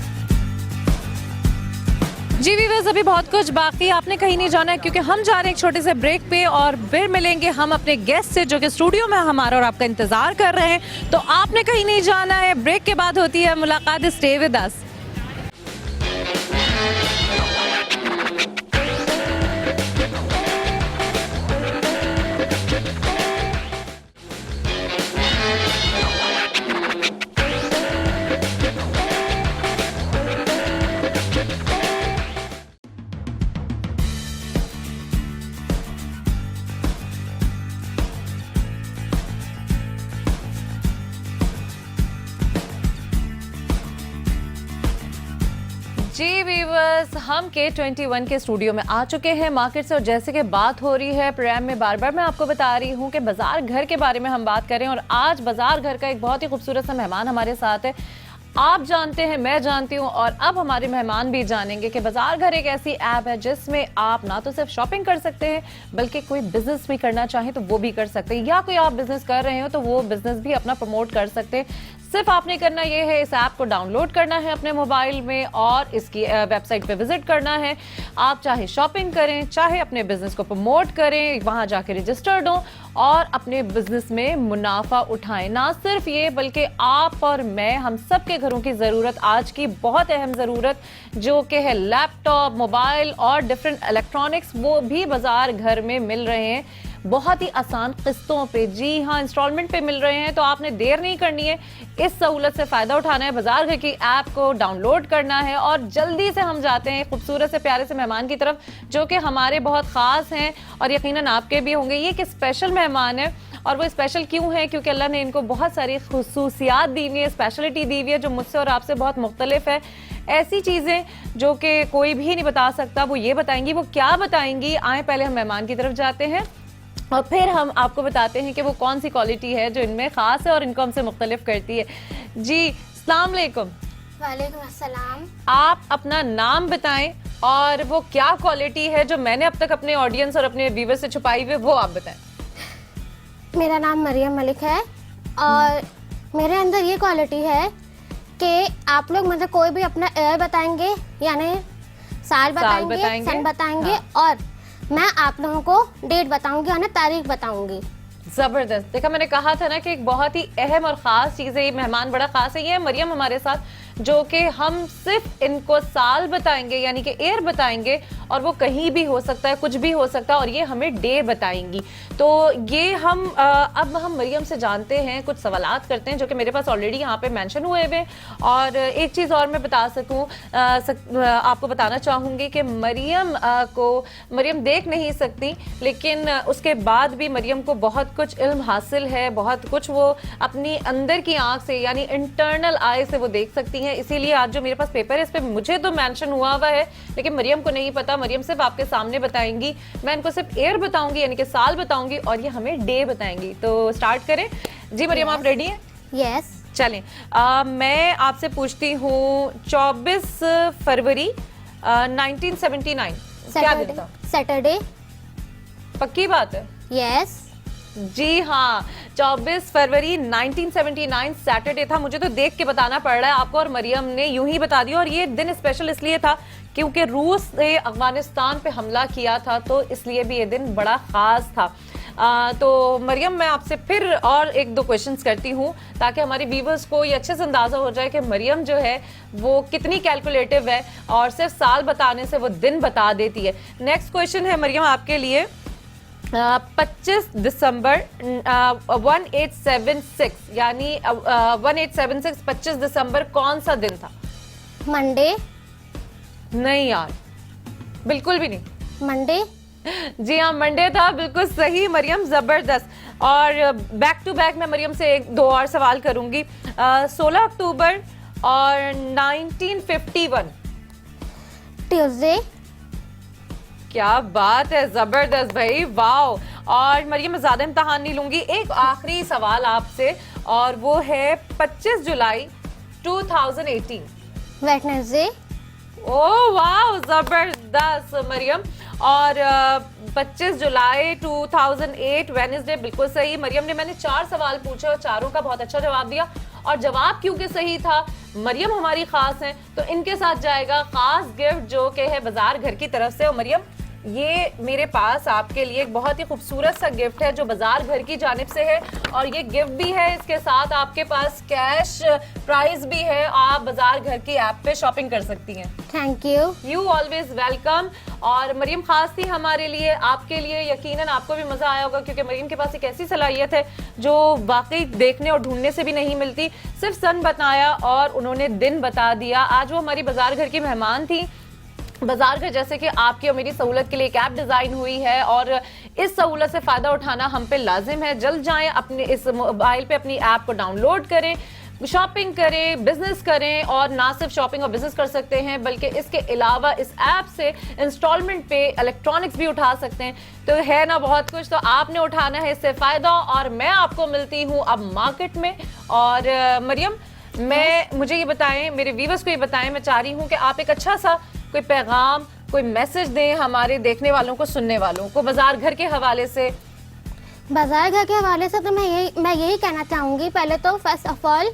जी व्यूअर्स, अभी बहुत कुछ बाकी, आपने कहीं नहीं जाना है क्योंकि हम जा रहे हैं एक छोटे से ब्रेक पे और फिर मिलेंगे हम अपने गेस्ट से जो कि स्टूडियो में हमारा और आपका इंतजार कर रहे हैं। तो आपने कहीं नहीं जाना है, ब्रेक के बाद होती है मुलाकात। Stay with us. जी वीवर्स, हम K21 के स्टूडियो में आ चुके हैं मार्केट से और जैसे कि बात हो रही है प्रोग्राम में बार बार मैं आपको बता रही हूँ कि बाजार घर के बारे में हम बात करें और आज बाजार घर का एक बहुत ही खूबसूरत सा मेहमान हमारे साथ है। आप जानते हैं, मैं जानती हूँ और अब हमारे मेहमान भी जानेंगे कि बाजार घर एक ऐसी ऐप है जिसमें आप ना तो सिर्फ शॉपिंग कर सकते हैं बल्कि कोई बिजनेस भी करना चाहें तो वो भी कर सकते हैं, या कोई आप बिजनेस कर रहे हो तो वो बिजनेस भी अपना प्रमोट कर सकते हैं। सिर्फ आपने करना ये है, इस ऐप को डाउनलोड करना है अपने मोबाइल में और इसकी वेबसाइट पे विजिट करना है। आप चाहे शॉपिंग करें, चाहे अपने बिजनेस को प्रमोट करें, वहां जाके रजिस्टर्ड हो और अपने बिजनेस में मुनाफा उठाएं। ना सिर्फ ये बल्कि आप और मैं, हम सब के घरों की ज़रूरत, आज की बहुत अहम ज़रूरत जो कि है लैपटॉप, मोबाइल और डिफरेंट इलेक्ट्रॉनिक्स, वो भी बाजार घर में मिल रहे हैं बहुत ही आसान किस्तों पे। जी हाँ, इंस्टॉलमेंट पे मिल रहे हैं। तो आपने देर नहीं करनी है, इस सहूलत से फ़ायदा उठाना है, बाजार घर की ऐप को डाउनलोड करना है और जल्दी से हम जाते हैं खूबसूरत से प्यारे से मेहमान की तरफ जो कि हमारे बहुत ख़ास हैं और यकीनन आपके भी होंगे। ये एक स्पेशल मेहमान है और वो स्पेशल क्यों है? क्योंकि अल्लाह ने इनको बहुत सारी खुसूसियात दी हुई है, स्पेशलिटी दी हुई है जो मुझसे और आपसे बहुत मुख्तलिफ है। ऐसी चीज़ें जो कि कोई भी नहीं बता सकता, वो ये बताएंगी। वो क्या बताएंगी? आए पहले हम मेहमान की तरफ जाते हैं और फिर हम आपको बताते हैं कि वो कौन सी क्वालिटी है जो इनमें ख़ास है और इनको हमसे मुख्तलिफ करती है। जी अस्सलाम वालेकुम। वालेकुम अस्सलाम। आप अपना नाम बताएं और वो क्या क्वालिटी है जो मैंने अब तक अपने ऑडियंस और अपने व्यूअर्स से छुपाई हुई, वो आप बताएं। मेरा नाम मरियम मलिक है और मेरे अंदर ये क्वालिटी है कि आप लोग मतलब कोई भी अपना ईयर बताएंगे, यानी साल बताएंगे, सन बताएंगे, हाँ। और मैं आप लोगों को डेट बताऊंगी, यानी तारीख बताऊंगी। जबरदस्त। देखा, मैंने कहा था ना कि एक बहुत ही अहम और ख़ास चीज़ है, ये मेहमान बड़ा ख़ास है। ये है मरियम हमारे साथ। जो कि हम सिर्फ इनको साल बताएंगे यानी कि ईयर बताएंगे, और वो कहीं भी हो सकता है, कुछ भी हो सकता है, और ये हमें डे बताएंगी। तो ये हम अब हम मरियम से जानते हैं, कुछ सवालात करते हैं जो कि मेरे पास ऑलरेडी यहाँ पे मेंशन हुए हुए। और एक चीज़ और मैं बता आपको बताना चाहूँगी कि मरियम देख नहीं सकती, लेकिन उसके बाद भी मरियम को बहुत कुछ इल्म हासिल है, बहुत कुछ वो अपनी अंदर की आंख से यानी इंटरनल आई से वो देख सकती हैं। इसीलिए आज जो मेरे पास पेपर है इस पे मुझे तो मेंशन हुआ है, लेकिन मरियम को नहीं पता। मरियम सिर्फ आपके सामने बताएंगी, मैं इनको सिर्फ ईयर बताऊंगी यानी कि साल बताऊंगी, और ये हमें डे बताएंगी। तो स्टार्ट करें जी। मरियम आप रेडी हैं? यस। चलें, मैं आपसे पूछती हूँ 24 फरवरी 1979 क्या दिन था? सैटरडे। पक्की बात है? यस। जी हाँ, 24 फरवरी 1979 सैटरडे था। मुझे तो देख के बताना पड़ रहा है आपको, और मरियम ने यूं ही बता दिया। और ये दिन स्पेशल इसलिए था क्योंकि रूस ने अफगानिस्तान पे हमला किया था, तो इसलिए भी ये दिन बड़ा खास था। तो मरियम, मैं आपसे फिर और एक दो क्वेश्चंस करती हूँ ताकि हमारे व्यूवर्स को ये अच्छे से अंदाजा हो जाए कि मरियम जो है वो कितनी कैलकुलेटिव है, और सिर्फ साल बताने से वो दिन बता देती है। नेक्स्ट क्वेश्चन है मरियम आपके लिए, 25 दिसंबर 1876 यानी 1876 25 दिसंबर कौन सा दिन था? मंडे। नहीं यार, बिल्कुल भी नहीं। मंडे। जी हाँ, मंडे था, बिल्कुल सही मरियम, जबरदस्त। और बैक टू बैक मैं मरियम से एक दो और सवाल करूंगी। 16 अक्टूबर और 1951 ट्यूसडे। क्या बात है, जबरदस्त भाई, वाओ। और मरियम, मैं ज्यादा इम्तिहान नहीं लूंगी, एक आखिरी सवाल आपसे, और वो है 25 जुलाई 2018 वेडनेसडे। ओह वाह, जबरदस्त मरियम। और 25 जुलाई 2008 वेडनेसडे, बिल्कुल सही मरियम ने। मैंने 4 सवाल पूछे और चारों का बहुत अच्छा जवाब दिया, और जवाब क्योंकि सही था, मरियम हमारी खास हैं, तो इनके साथ जाएगा खास गिफ्ट जो कि है बाजार घर की तरफ से। और मरियम, ये मेरे पास आपके लिए एक बहुत ही खूबसूरत सा गिफ्ट है जो बाजार घर की जानिब से है, और ये गिफ्ट भी है, इसके साथ आपके पास कैश प्राइस भी है। आप बाजार घर की ऐप पे शॉपिंग कर सकती हैं। Thank you. You always welcome. और मरियम खास थी हमारे लिए, आपके लिए, यकीनन आपको भी मजा आया होगा, क्योंकि मरियम के पास एक ऐसी सलाहियत है जो वाकई देखने और ढूंढने से भी नहीं मिलती। सिर्फ सन बताया और उन्होंने दिन बता दिया। आज वो हमारी बाजार घर की मेहमान थी। बाजार घर जैसे कि आपकी और मेरी सहूलत के लिए एक ऐप डिजाइन हुई है, और इस सहूलत से फायदा उठाना हम पे लाजिम है। जल्द जाएं, अपने इस मोबाइल पे अपनी ऐप को डाउनलोड करें, शॉपिंग करें, बिजनेस करें, और ना सिर्फ शॉपिंग और बिजनेस कर सकते हैं बल्कि इसके अलावा इस ऐप से इंस्टॉलमेंट पे इलेक्ट्रॉनिक्स भी उठा सकते हैं। तो है ना बहुत कुछ, तो आपने उठाना है इससे फायदा। और मैं आपको मिलती हूँ अब मार्केट में। और मरियम, मुझे ये बताएं, मेरे व्यूअर्स को ये बताएं, मैं चाह रही हूँ कि आप एक अच्छा सा कोई पैगाम, कोई मैसेज दें हमारे देखने वालों को, सुनने वालों को बाजार घर के हवाले से। बाजार घर के हवाले से तो मैं यही कहना चाहूँगी, पहले तो फर्स्ट ऑफ ऑल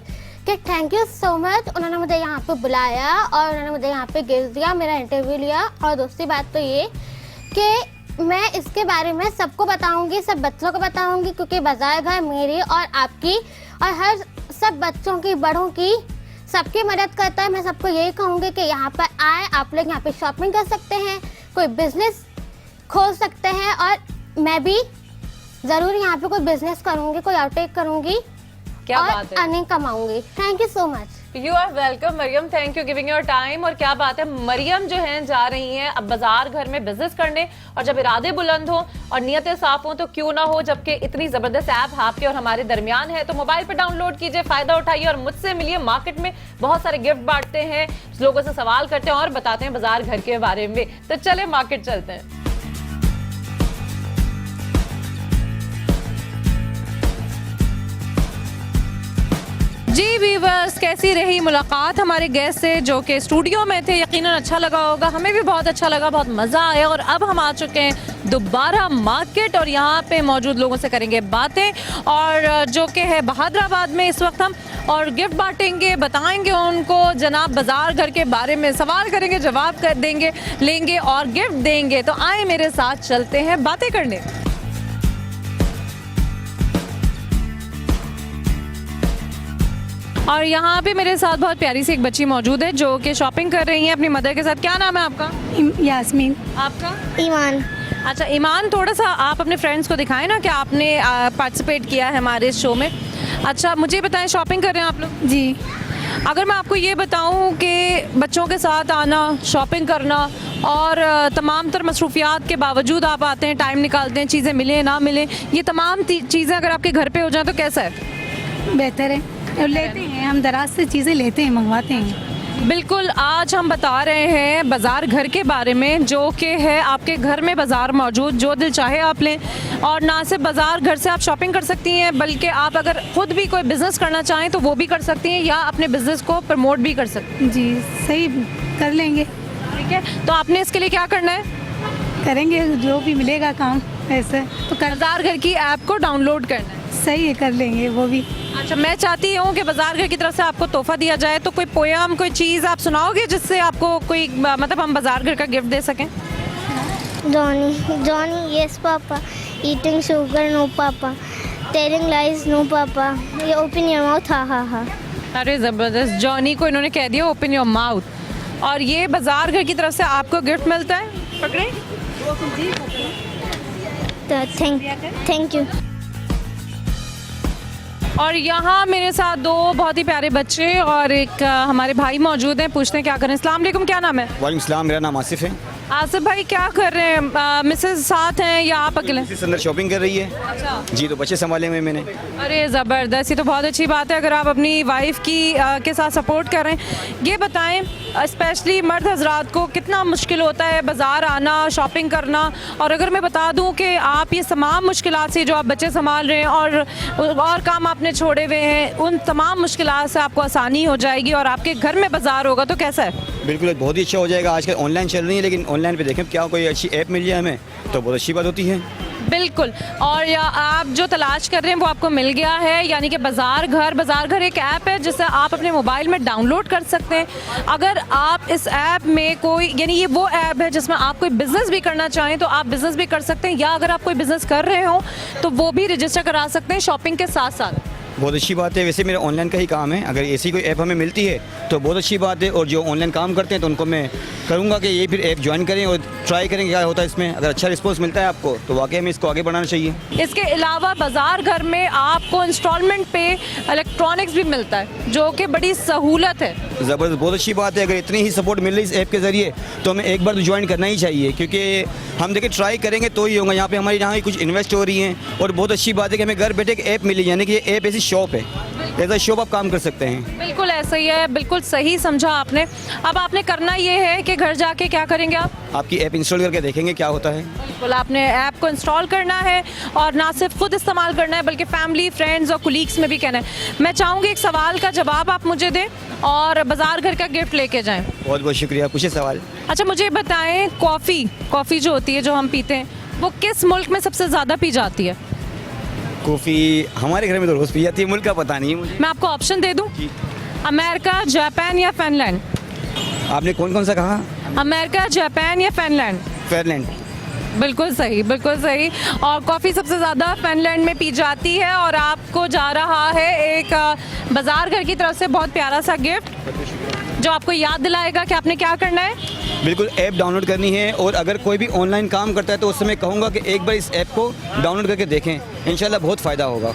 कि थैंक यू सो मच, उन्होंने मुझे यहाँ पे बुलाया और उन्होंने मुझे यहाँ पे गिफ्ट दिया, मेरा इंटरव्यू लिया। और दूसरी बात तो ये कि मैं इसके बारे में सबको बताऊँगी, सब बच्चों को बताऊँगी, क्योंकि बाजार घर मेरी और आपकी और हर सब बच्चों की, बड़ों की, सबकी मदद करता है। मैं सबको यही कहूँगी कि यहाँ पर आए, आप लोग यहाँ पे शॉपिंग कर सकते हैं, कोई बिजनेस खोल सकते हैं, और मैं भी ज़रूर यहाँ पे कोई बिजनेस करूँगी, कोई आउटटेक करूँगी, क्या और बात है, अर्निंग कमाऊँगी। Thank you so much. You are welcome Mariam, thank you giving your time. और क्या बात है, मरियम जो है जा रही हैं अब बाजार घर में बिजनेस करने, और जब इरादे बुलंद हो और नियतें साफ हो तो क्यों ना हो, जबकि इतनी जबरदस्त ऐप आपके और हमारे दरमियान है। तो मोबाइल पर डाउनलोड कीजिए, फायदा उठाइए और मुझसे मिलिए। मार्केट में बहुत सारे गिफ्ट बांटते हैं, लोगों से सवाल करते हैं और बताते हैं बाजार घर के बारे में। तो चले मार्केट चलते हैं। जी वीवर्स, कैसी रही मुलाकात हमारे गेस्ट से जो कि स्टूडियो में थे? यकीनन अच्छा लगा होगा, हमें भी बहुत अच्छा लगा, बहुत मज़ा आया। और अब हम आ चुके हैं दोबारा मार्केट, और यहाँ पे मौजूद लोगों से करेंगे बातें, और जो कि है बहादुराबाद में इस वक्त हम, और गिफ्ट बांटेंगे, बताएंगे उनको जनाब बाजार घर के बारे में, सवाल करेंगे, जवाब कर देंगे, लेंगे और गिफ्ट देंगे। तो आए मेरे साथ चलते हैं बातें करने। और यहाँ पे मेरे साथ बहुत प्यारी सी एक बच्ची मौजूद है जो कि शॉपिंग कर रही है अपनी मदर के साथ। क्या नाम है आपका? यास्मीन। आपका? ईमान। अच्छा ईमान, थोड़ा सा आप अपने फ्रेंड्स को दिखाएं ना कि आपने पार्टिसिपेट किया है हमारे इस शो में। अच्छा मुझे बताएं, शॉपिंग कर रहे हैं आप लोग? जी। अगर मैं आपको ये बताऊं कि बच्चों के साथ आना, शॉपिंग करना और तमाम तर मसरूफियात के बावजूद आप आते हैं, टाइम निकालते हैं, चीज़ें मिलें ना मिलें, ये तमाम चीज़ें अगर आपके घर पे हो जाएं तो कैसा है? बेहतर है, और लेते हैं हम, दराज से चीज़ें लेते हैं, मंगवाते हैं। बिल्कुल, आज हम बता रहे हैं बाज़ार घर के बारे में, जो कि है आपके घर में बाज़ार मौजूद, जो दिल चाहे आप लें। और ना सिर्फ बाज़ार घर से आप शॉपिंग कर सकती हैं, बल्कि आप अगर ख़ुद भी कोई बिज़नेस करना चाहें तो वो भी कर सकती हैं, या अपने बिज़नेस को प्रमोट भी कर सकती हैं। जी सही, कर लेंगे। ठीक है, तो आपने इसके लिए क्या करना है? करेंगे जो भी मिलेगा काम ऐसे तो कर। बाज़ार घर की ऐप को डाउनलोड करना है। सही है, कर लेंगे वो भी। अच्छा, मैं चाहती हूँ कि बाज़ार घर की तरफ से आपको तोहफा दिया जाए, तो कोई पोयम, कोई चीज़ आप सुनाओगे जिससे आपको कोई मतलब हम बाज़ार घर का गिफ्ट दे सकें? Johnny, yes papa. Eating sugar, no papa. Telling lies, no papa. You open your mouth, ha ha ha. अरे ज़बरदस्त, जॉनी को इन्होंने कह दिया ओपन योर माउथ। और ये बाज़ार घर की तरफ से आपको गिफ्ट मिलता है। पकड़े? Thank you. और यहाँ मेरे साथ दो बहुत ही प्यारे बच्चे और एक हमारे भाई मौजूद हैं। पूछते हैं क्या करें। अस्सलाम वालेकुम, क्या नाम है? वालेकुम सलाम, मेरा नाम आसिफ है। आसिफ भाई क्या कर रहे हैं? मिसेस साथ हैं या आप अकेले? मिसेस अंदर शॉपिंग कर रही है। अच्छा जी, तो बच्चे संभाले हुए मैंने। अरे ज़बरदस्त, ये तो बहुत अच्छी बात है अगर आप अपनी वाइफ की के साथ सपोर्ट कर रहे हैं। ये बताएं, स्पेशली मर्द हजरात को कितना मुश्किल होता है बाज़ार आना, शॉपिंग करना। और अगर मैं बता दूं कि आप ये तमाम मुश्किलात से, जो आप बच्चे संभाल रहे हैं और काम आपने छोड़े हुए हैं, उन तमाम मुश्किलात से आपको आसानी हो जाएगी और आपके घर में बाज़ार होगा तो कैसा है? बिल्कुल, बहुत ही अच्छा हो जाएगा। आजकल ऑनलाइन चल रही है, लेकिन ऑनलाइन पे देखें क्या कोई अच्छी ऐप मिल जाए हमें तो बहुत अच्छी बात होती है। बिल्कुल, और या आप जो तलाश कर रहे हैं वो आपको मिल गया है, यानी कि बाज़ार घर एक ऐप है जिसे आप अपने मोबाइल में डाउनलोड कर सकते हैं। अगर आप इस ऐप में कोई, यानी ये वो ऐप है जिसमें आप कोई बिज़नेस भी करना चाहें तो आप बिज़नेस भी कर सकते हैं, या अगर आप कोई बिज़नेस कर रहे हो तो वो भी रजिस्टर करा सकते हैं शॉपिंग के साथ साथ। बहुत अच्छी बात है। वैसे मेरा ऑनलाइन का ही काम है, अगर ऐसी कोई ऐप हमें मिलती है तो बहुत अच्छी बात है। और जो ऑनलाइन काम करते हैं तो उनको मैं करूँगा कि ये फिर ऐप ज्वाइन करें और ट्राई करें क्या होता है इसमें। अगर अच्छा रिस्पॉन्स मिलता है आपको तो वाकई में इसको आगे बढ़ाना चाहिए। इसके अलावा बाज़ार घर में आपको इंस्टॉलमेंट पे इलेक्ट्रॉनिक्स भी मिलता है, जो कि बड़ी सहूलत है। ज़बरदस्त, बहुत अच्छी बात है। अगर इतनी ही सपोर्ट मिल रही है इस ऐप के ज़रिए तो हमें एक बार तो ज्वाइन करना ही चाहिए, क्योंकि हम देखिए ट्राई करेंगे तो ही होगा। यहाँ पे हमारी यहाँ कुछ इन्वेस्ट हो रही हैं और बहुत अच्छी बात है कि हमें घर बैठे एक ऐप मिली, यानी कि ये ऐप ऐसी शॉप है, ऐसा शॉप आप काम कर सकते हैं। बिल्कुल ऐसा ही है, बिल्कुल सही समझा आपने। अब आपने करना ये है कि घर जाके क्या करेंगे आपकी ऐप इंस्टॉल करके देखेंगे क्या होता है। बिल्कुल, आपने ऐप को इंस्टॉल करना है और ना सिर्फ खुद इस्तेमाल करना है बल्कि फैमिली, फ्रेंड्स और कुलीग्स में भी कहना है। मैं चाहूँगी एक सवाल का जवाब आप मुझे दें और बाज़ार घर का गिफ्ट लेके जाएं। बहुत बहुत शुक्रिया, पूछिए सवाल। अच्छा मुझे बताएं, कॉफ़ी जो होती है, जो हम पीते हैं, वो किस मुल्क में सबसे ज़्यादा पी जाती है? कॉफ़ी हमारे घर में तो रोज़ पी जाती है, मुल्क का पता नहीं है मुझे। मैं आपको ऑप्शन दे दूं? अमेरिका, जापान या फिनलैंड? आपने कौन कौन सा कहा? अमेरिका, जापान या फिनलैंड? फिनलैंड। बिल्कुल सही, बिल्कुल सही। और कॉफ़ी सबसे ज़्यादा फिनलैंड में पी जाती है। और आपको जा रहा है एक बाज़ार घर की तरफ से बहुत प्यारा सा गिफ्ट जो आपको याद दिलाएगा कि आपने क्या करना है। बिल्कुल, ऐप डाउनलोड करनी है और अगर कोई भी ऑनलाइन काम करता है तो उस समय कहूँगा कि एक बार इस ऐप को डाउनलोड करके देखें, इंशाल्लाह बहुत फ़ायदा होगा।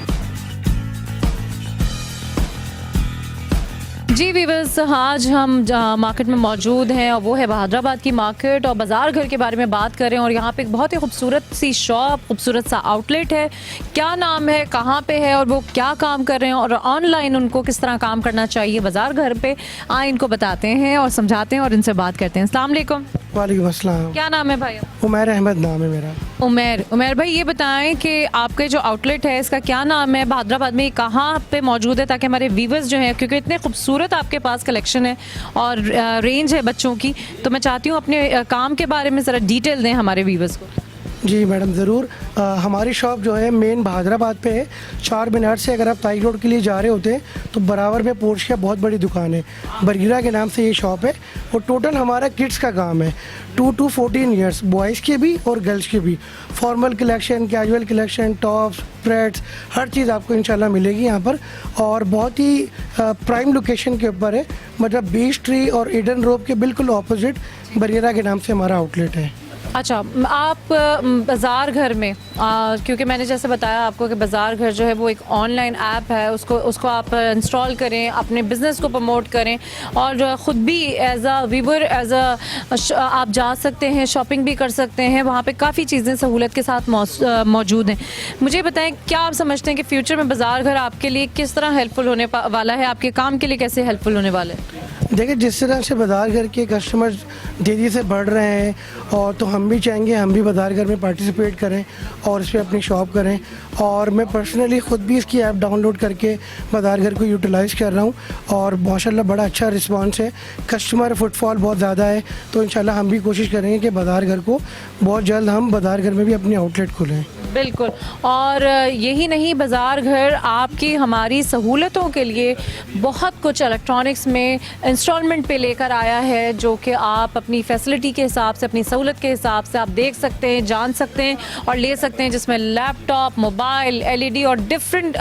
जी वीवर्स, आज हम मार्केट में मौजूद हैं और वो है हैदराबाद की मार्केट, और बाज़ार घर के बारे में बात करें। और यहाँ पे एक बहुत ही खूबसूरत सी शॉप, खूबसूरत सा आउटलेट है। क्या नाम है, कहाँ पे है और वो क्या काम कर रहे हैं और ऑनलाइन उनको किस तरह काम करना चाहिए बाज़ार घर पे, आए इनको बताते हैं और समझाते हैं और इनसे बात करते हैं। अस्सलाम वालेकुम। वालेकुम अस्सलाम। क्या नाम है भाई? उमैर अहमद नाम है मेरा। उमैर भाई, ये बताएं कि आपके जो आउटलेट है इसका क्या नाम है, हैदराबाद में कहाँ पे मौजूद है, ताकि हमारे व्यूवर्स जो हैं, क्योंकि इतने खूबसूरत आपके पास कलेक्शन है और रेंज है बच्चों की, तो मैं चाहती हूँ अपने काम के बारे में ज़रा डिटेल दें हमारे व्यूवर्स को। जी मैडम ज़रूर। हमारी शॉप जो है मेन बहादुराबाद पे है। 4 मीनार से अगर आप ताई रोड के लिए जा रहे होते हैं तो बराबर में पोर्श का बहुत बड़ी दुकान है, बरगीरा के नाम से ये शॉप है। और टोटल हमारा किड्स का काम है, 2 to 14 ईयर्स, बॉयज़ के भी और गर्ल्स के भी। Formal collection, casual collection, tops, spreads, हर चीज़ आपको इंशाल्लाह मिलेगी यहाँ पर। और बहुत ही प्राइम लोकेशन के ऊपर है, मतलब बीच ट्री और ईडन रोड के बिल्कुल ऑपोजिट बरगीरा के नाम से हमारा आउटलेट है। अच्छा, आप बाज़ार घर में क्योंकि मैंने जैसे बताया आपको कि बाज़ार घर जो है वो एक ऑनलाइन ऐप है, उसको आप इंस्टॉल करें, अपने बिज़नेस को प्रमोट करें और ख़ुद भी एज अ वीवर आप जा सकते हैं, शॉपिंग भी कर सकते हैं। वहाँ पे काफ़ी चीज़ें सहूलत के साथ मौजूद हैं। मुझे बताएं, क्या आप समझते हैं कि फ़्यूचर में बाज़ार घर आपके लिए किस तरह हेल्पफुल होने वाला है, आपके काम के लिए कैसे हेल्पफुल होने वाला है? देखिए, जिस तरह से बाज़ार घर के कस्टमर्स तेज़ी से बढ़ रहे हैं और तो हम भी चाहेंगे हम भी बाज़ार घर में पार्टिसिपेट करें और इस पर अपनी शॉप करें। और मैं पर्सनली ख़ुद भी इसकी ऐप डाउनलोड करके बाज़ार घर को यूटिलाइज़ कर रहा हूँ और माशाल्लाह बड़ा अच्छा रिस्पांस है, कस्टमर फुटफॉल बहुत ज़्यादा है। तो इंशाल्लाह हम भी कोशिश करेंगे कि बाज़ार घर को बहुत जल्द हम बाज़ार घर में भी अपनी आउटलेट खोलें। बिल्कुल, और यही नहीं, बाज़ार घर आपकी हमारी सहूलतों के लिए बहुत कुछ इलेक्ट्रॉनिक्स में इंस्टॉलमेंट पे लेकर आया है, जो कि आप अपनी फैसिलिटी के हिसाब से, अपनी सहूलत के हिसाब से आप देख सकते हैं, जान सकते हैं और ले सकते हैं, जिसमें लैपटॉप, मोबाइल, LED और डिफरेंट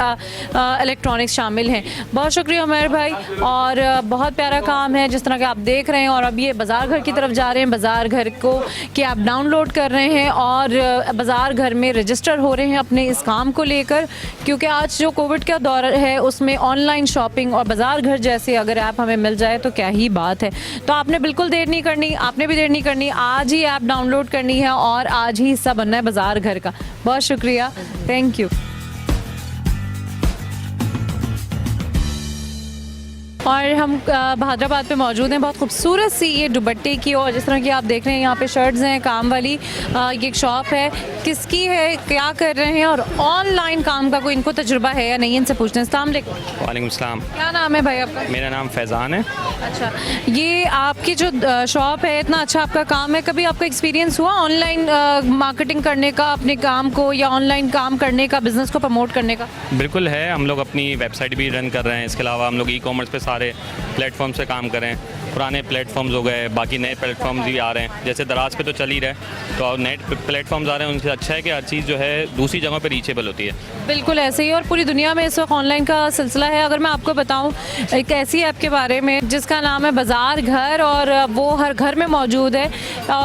इलेक्ट्रॉनिक्स शामिल हैं। बहुत शुक्रिया उमर भाई, और बहुत प्यारा काम है जिस तरह के आप देख रहे हैं। और अब ये बाज़ार घर की तरफ जा रहे हैं, बाज़ार घर को कि आप डाउनलोड कर रहे हैं और बाज़ार घर में रजिस्टर हो रहे हैं अपने इस काम को लेकर, क्योंकि आज जो कोविड का दौर है उसमें ऑनलाइन शॉपिंग और बाज़ार घर जैसे अगर ऐप हमें मिल जाए तो क्या ही बात है। तो आपने बिल्कुल देर नहीं करनी, आपने भी देर नहीं करनी, आज ही ऐप डाउनलोड करनी है और आज ही हिस्सा बनना है बाज़ार घर का। बहुत शुक्रिया, थैंक यू। और हम बहादुराबाद पे मौजूद हैं, बहुत खूबसूरत सी ये दुपट्टे की, और जिस तरह की आप देख रहे हैं यहाँ पे शर्ट्स हैं काम वाली। ये एक शॉप है, किसकी है, क्या कर रहे हैं और ऑनलाइन काम का कोई इनको तजुर्बा है या नहीं, इनसे पूछते हैं। अस्सलाम वालेकुम। वालेकुम सलाम। क्या नाम है भाई आपका? मेरा नाम फैज़ान है। अच्छा, ये आपकी जो शॉप है, इतना अच्छा आपका काम है, कभी आपका एक्सपीरियंस हुआ ऑनलाइन मार्केटिंग करने का अपने काम को, या ऑनलाइन काम करने का, बिज़नेस को प्रमोट करने का? बिल्कुल है, हम लोग अपनी वेबसाइट भी रन कर रहे हैं। इसके अलावा हम लोग ई-कॉमर्स पे सारे प्लेटफॉर्म से काम करें। पुराने प्लेटफॉर्म्स हो गए, बाकी नए प्लेटफॉर्म्स भी आ रहे हैं, जैसे दराज पे तो चल ही रहे, तो नए प्लेटफॉर्म्स आ रहे हैं। उनसे अच्छा है कि हर चीज़ जो है दूसरी जगहों पे रीचेबल होती है। बिल्कुल ऐसे ही, और पूरी दुनिया में इस वक्त ऑनलाइन का सिलसिला है। अगर मैं आपको बताऊं एक ऐसी ऐप के बारे में जिसका नाम है बाज़ार घर, और वो हर घर में मौजूद है,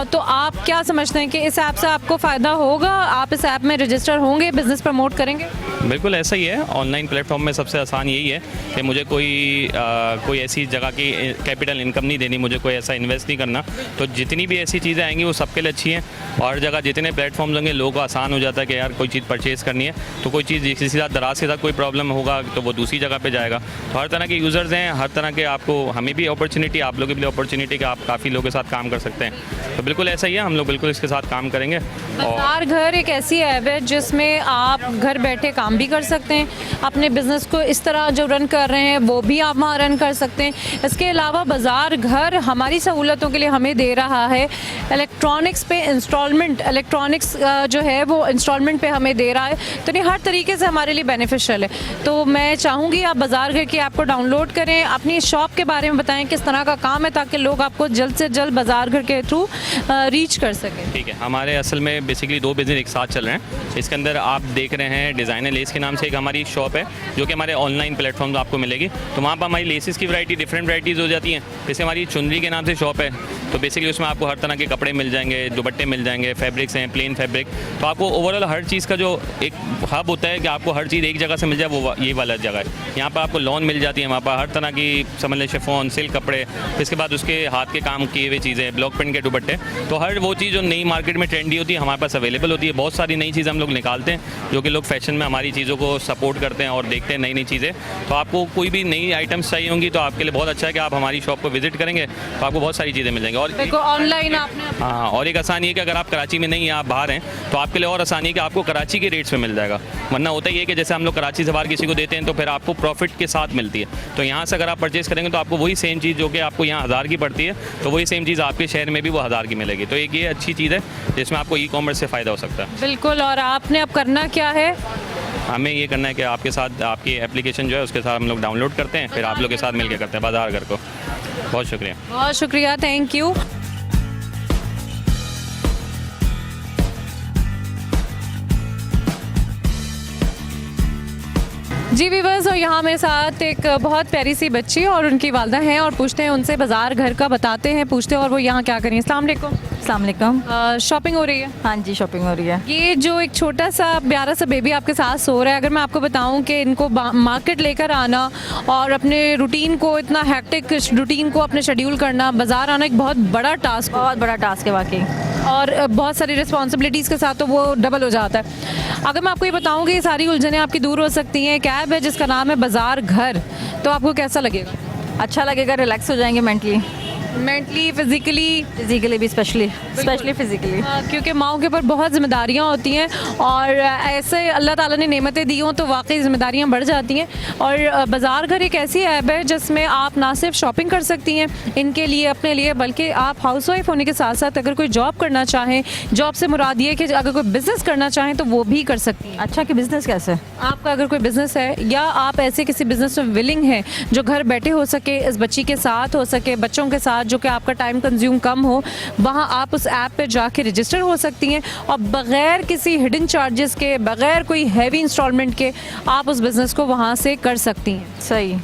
तो आप क्या समझते हैं कि इस ऐप से आपको फ़ायदा होगा? आप इस ऐप में रजिस्टर होंगे, बिज़नेस प्रमोट करेंगे? बिल्कुल ऐसा ही है। ऑनलाइन प्लेटफॉर्म में सबसे आसान यही है कि मुझे कोई ऐसी जगह की कैपिटल इनकम नहीं देनी, मुझे कोई ऐसा इन्वेस्ट नहीं करना। तो जितनी भी ऐसी चीज़ें आएंगी वो सबके लिए अच्छी हैं, और हर जगह जितने प्लेटफॉर्म्स होंगे लोगों को आसान हो जाता है कि यार कोई चीज़ परचेज़ करनी है, तो कोई चीज़ किसी साथ दराज के साथ कोई प्रॉब्लम होगा तो वो दूसरी जगह पे जाएगा। तो हर तरह के यूज़र्स हैं, हर तरह के आपको, हमें भी अपॉर्चुनिटी, आप लोगों के लिए अपॉर्चुनिटी कि आप काफ़ी लोगों के साथ काम कर सकते हैं। तो बिल्कुल ऐसा ही है, हम लोग बिल्कुल इसके साथ काम करेंगे। बाज़ार घर एक ऐसी ऐप है जिसमें आप घर बैठे काम भी कर सकते हैं, अपने बिज़नेस को इस तरह जो रन कर रहे हैं वो भी आप वहाँ रन कर सकते हैं। इसके अलावा बाज़ार घर हमारी सहूलतों के लिए हमें दे रहा है इलेक्ट्रॉनिक्स पे इंस्टॉलमेंट, इलेक्ट्रॉनिक्स जो है वो इंस्टॉलमेंट पे हमें दे रहा है, तो ये हर तरीके से हमारे लिए बेनिफिशियल है। तो मैं चाहूँगी आप बाज़ार घर की ऐप को डाउनलोड करें, अपनी शॉप के बारे में बताएं किस तरह का काम है, ताकि लोग आपको जल्द से जल्द बाज़ार घर के थ्रू रीच कर सकें। ठीक है, हमारे असल में बेसिकली 2 बिज़नेस एक साथ चल रहे हैं। इसके अंदर आप देख रहे हैं डिज़ाइनर लेस के नाम से एक हमारी शॉप है, जो कि हमारे ऑनलाइन प्लेटफॉर्म आपको मिलेगी। तो वहाँ पर हमारी लेसेस की वैरायटी डिफरेंट वैराइटीज़ हो जाती हैं। जैसे हमारी चुनरी के नाम से शॉप है, तो बेसिकली उसमें आपको हर तरह के कपड़े मिल जाएंगे, दुपट्टे मिल जाएंगे, फैब्रिक्स हैं, प्लेन फैब्रिक। तो आपको ओवरऑल हर चीज़ का जो एक हब होता है कि आपको हर चीज़ एक जगह से मिल जाए, वो ये वाला जगह है। यहाँ पर आपको लॉन मिल जाती है, वहाँ पर हर तरह की समझ लें शिफॉन, सिल्क कपड़े, इसके बाद उसके हाथ के काम किए हुए चीज़ें, ब्लॉक प्रिंट के दुपट्टे। तो हर वो चीज़ जो नई मार्केट में ट्रेंडी होती है हमारे पास अवेलेबल होती है। बहुत सारी नई चीज़ें हम लोग निकालते हैं, जो कि लोग फैशन में हमारी चीज़ों को सपोर्ट करते हैं और देखते हैं नई नई चीज़ें। तो आपको कोई भी नई आइटम्स चाहिए होंगी तो आपके लिए बहुत अच्छा है कि आप हमारी शॉप को विजिट करेंगे तो आपको बहुत सारी चीज़ें मिल जाएंगी। और देखो ऑनलाइन आपने हाँ, और एक आसानी है कि अगर आप कराची में नहीं हैं, आप बाहर हैं, तो आपके लिए और आसानी है कि आपको कराची के रेट्स में मिल जाएगा। वरना होता ही है कि जैसे हम लोग कराची से बाहर किसी को देते हैं तो फिर आपको प्रॉफिट के साथ मिलती है। तो यहाँ से अगर आप परचेज़ करेंगे तो आपको वही सेम चीज़ जो कि आपको यहाँ 1000 की पड़ती है, तो वही सेम चीज़ आपके शहर में भी वो 1000 की मिलेगी। तो एक ये अच्छी चीज़ है जिसमें आपको ई-कॉमर्स से फ़ायदा हो सकता है। बिल्कुल। और आपने अब करना क्या है? हमें ये करना है कि आपके साथ आपकी एप्लीकेशन जो है उसके साथ हम लोग डाउनलोड करते हैं, फिर आप लोग के साथ मिलकर करते हैं बाजार घर को। बहुत शुक्रिया। बहुत शुक्रिया, थैंक यू। जी वीवर्स, और यहाँ मेरे साथ एक बहुत प्यारी सी बच्ची और उनकी वालदा हैं और पूछते हैं उनसे बाजार घर का, बताते हैं, पूछते हैं और वो यहाँ क्या करें। अस्सलाम वालेकुम। अस्सलाम वालेकुम। शॉपिंग हो रही है? हाँ जी, शॉपिंग हो रही है। ये जो एक छोटा सा प्यारा सा बेबी आपके साथ सो रहा है, अगर मैं आपको बताऊं कि इनको मार्केट लेकर आना और अपने रूटीन को, इतना हैक्टिक रूटीन को अपने शेड्यूल करना, बाजार आना एक बहुत बड़ा टास्क, बहुत बड़ा टास्क है वाकई, और बहुत सारी रिस्पॉन्सिबिलिटीज़ के साथ तो वो डबल हो जाता है। अगर मैं आपको ये बताऊं कि ये सारी उलझनें आपकी दूर हो सकती हैं, एक ऐप है जिसका नाम है बाजार घर, तो आपको कैसा लगेगा? अच्छा लगेगा, रिलैक्स हो जाएंगे मेंटली, फिजिकली भी, स्पेशली फिजिकली। क्योंकि माओ के ऊपर बहुत जिम्मेदारियां होती हैं और ऐसे अल्लाह ताला ने नेमतें दी हों तो वाकई जिम्मेदारियां बढ़ जाती हैं। और बाजार घर एक ऐसी ऐप है जिसमें आप ना सिर्फ शॉपिंग कर सकती हैं इनके लिए, अपने लिए, बल्कि आप हाउसवाइफ होने के साथ साथ अगर कोई जॉब करना चाहें, जॉब से मुराद ये कि अगर कोई बिज़नेस करना चाहें तो वो भी कर सकती हैं। अच्छा, कि बिज़नेस कैसे? आपका अगर कोई बिज़नेस है या आप ऐसे किसी बिज़नेस में विलिंग हैं जो घर बैठे हो सके, इस बच्ची के साथ हो सके, बच्चों के साथ, जो कि आपका टाइम कंज्यूम कम हो, वहाँ आप उस ऐप पे जाके रजिस्टर हो सकती हैं और बग़ैर किसी हिडन चार्जेस के, बग़ैर कोई हैवी इंस्टॉलमेंट के आप उस बिज़नेस को वहाँ से कर सकती हैं। सही,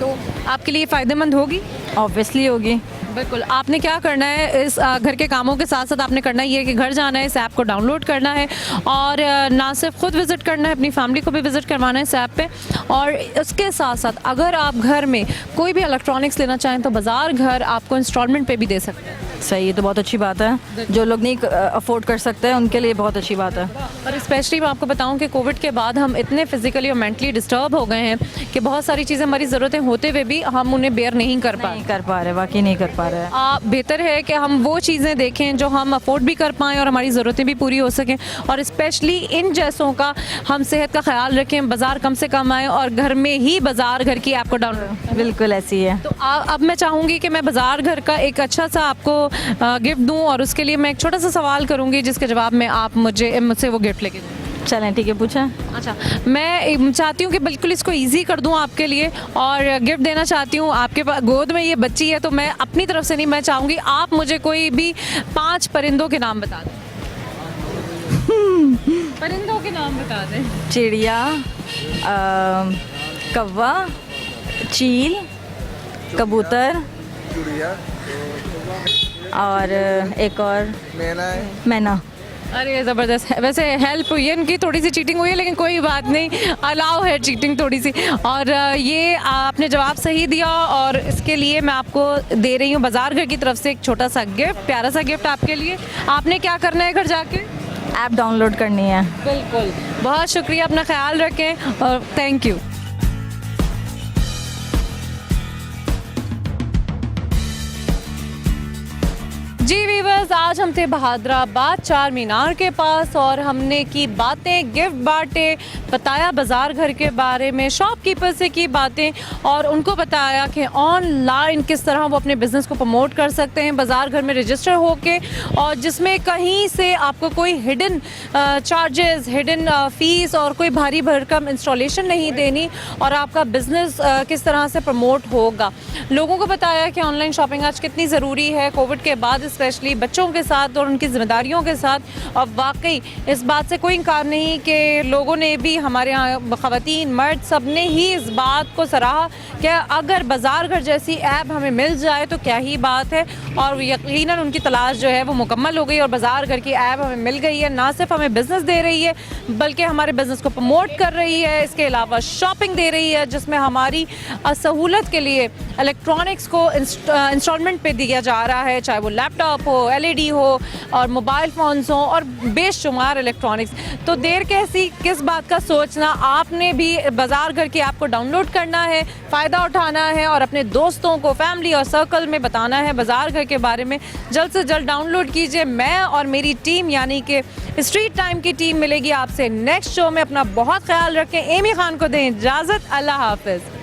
तो आपके लिए फ़ायदेमंद होगी? ऑब्वियसली होगी। बिल्कुल। आपने क्या करना है, इस घर के कामों के साथ साथ आपने करना ये है कि घर जाना है, इस ऐप को डाउनलोड करना है और ना सिर्फ खुद विज़िट करना है, अपनी फैमिली को भी विज़िट करवाना है इस ऐप पे। और उसके साथ साथ अगर आप घर में कोई भी इलेक्ट्रॉनिक्स लेना चाहें तो बाजार घर आपको इंस्टॉलमेंट पे भी दे सकते हैं। सही, ये तो बहुत अच्छी बात है। जो लोग नहीं अफोर्ड कर सकते हैं उनके लिए बहुत अच्छी बात है। और स्पेशली मैं आपको बताऊं कि कोविड के बाद हम इतने फिजिकली और मेंटली डिस्टर्ब हो गए हैं कि बहुत सारी चीज़ें, हमारी ज़रूरतें होते हुए भी हम उन्हें बेयर नहीं कर पा रहे, वाकई नहीं कर पा रहे। बेहतर है कि हम वो चीज़ें देखें जो हम अफोर्ड भी कर पाएँ और हमारी ज़रूरतें भी पूरी हो सकें। और स्पेशली इन जैसों का हम सेहत का ख्याल रखें, बाज़ार कम से कम आए और घर में ही बाज़ार घर की ऐप को डाउनलोड। बिल्कुल ऐसी है। तो अब मैं चाहूँगी कि मैं बाज़ार घर का एक अच्छा सा आपको गिफ्ट दूं और उसके लिए मैं एक छोटा सा सवाल करूंगी जिसके जवाब में आप मुझसे वो गिफ्ट लेके दें। चलें, ठीक है, पूछें। अच्छा, मैं चाहती हूँ कि बिल्कुल इसको इजी कर दूँ आपके लिए और गिफ्ट देना चाहती हूँ। आपके पास गोद में ये बच्ची है तो मैं अपनी तरफ से नहीं, मैं चाहूँगी आप मुझे कोई भी 5 परिंदों के नाम बता दें। परिंदों के नाम बता दें। चिड़िया, कौवा, चील, कबूतर और एक और मैना। अरे ज़बरदस्त है। वैसे हेल्प हुई है, इनकी थोड़ी सी चीटिंग हुई है लेकिन कोई बात नहीं, अलाउ है चीटिंग थोड़ी सी। और ये आपने जवाब सही दिया और इसके लिए मैं आपको दे रही हूँ बाजार घर की तरफ से एक छोटा सा गिफ्ट, प्यारा सा गिफ्ट आपके लिए। आपने क्या करना है घर जाके? ऐप डाउनलोड करनी है। बिल्कुल। बहुत शुक्रिया, अपना ख्याल रखें और थैंक यू। जी वीवर्स, आज हम थे बहादुराबाद चार मीनार के पास और हमने की बातें, गिफ्ट बांटे, बताया बाज़ार घर के बारे में, शॉपकीपर से की बातें और उनको बताया कि ऑनलाइन किस तरह वो अपने बिज़नेस को प्रमोट कर सकते हैं बाज़ार घर में रजिस्टर होके, और जिसमें कहीं से आपको कोई हिडन चार्जेस, हिडन फ़ीस और कोई भारी भरकम इंस्टॉलेशन नहीं देनी और आपका बिज़नेस किस तरह से प्रमोट होगा। लोगों को बताया कि ऑनलाइन शॉपिंग आज कितनी ज़रूरी है कोविड के बाद, स्पेशली बच्चों के साथ और उनकी जिम्मेदारियों के साथ। और वाकई इस बात से कोई इनकार नहीं कि लोगों ने भी, हमारे यहाँ ख़वातीन मर्द सब ने ही इस बात को सराहा कि अगर बाज़ार घर जैसी ऐप हमें मिल जाए तो क्या ही बात है। और यकीनन उनकी तलाश जो है वो मुकम्मल हो गई और बाज़ार घर की ऐप हमें मिल गई है। ना सिर्फ हमें बिज़नेस दे रही है बल्कि हमारे बिज़नेस को प्रमोट कर रही है, इसके अलावा शॉपिंग दे रही है जिसमें हमारी सहूलत के लिए इलेक्ट्रॉनिक्स को इंस्टॉलमेंट पे दिया जा रहा है, चाहे वो लैपटॉप लैपटॉप हो, LED हो और मोबाइल फ़ोन्स हो और बेशुमार इलेक्ट्रॉनिक्स। तो देर कैसी, किस बात का सोचना, आपने भी बाज़ार घर की ऐप को डाउनलोड करना है, फ़ायदा उठाना है और अपने दोस्तों को, फैमिली और सर्कल में बताना है बाज़ार घर के बारे में। जल्द से जल्द डाउनलोड कीजिए। मैं और मेरी टीम यानी कि स्ट्रीट टाइम की टीम मिलेगी आपसे नेक्स्ट शो में। अपना बहुत ख्याल रखें। एमी खान को दें इजाज़त। अल्लाह हाफ़िज़।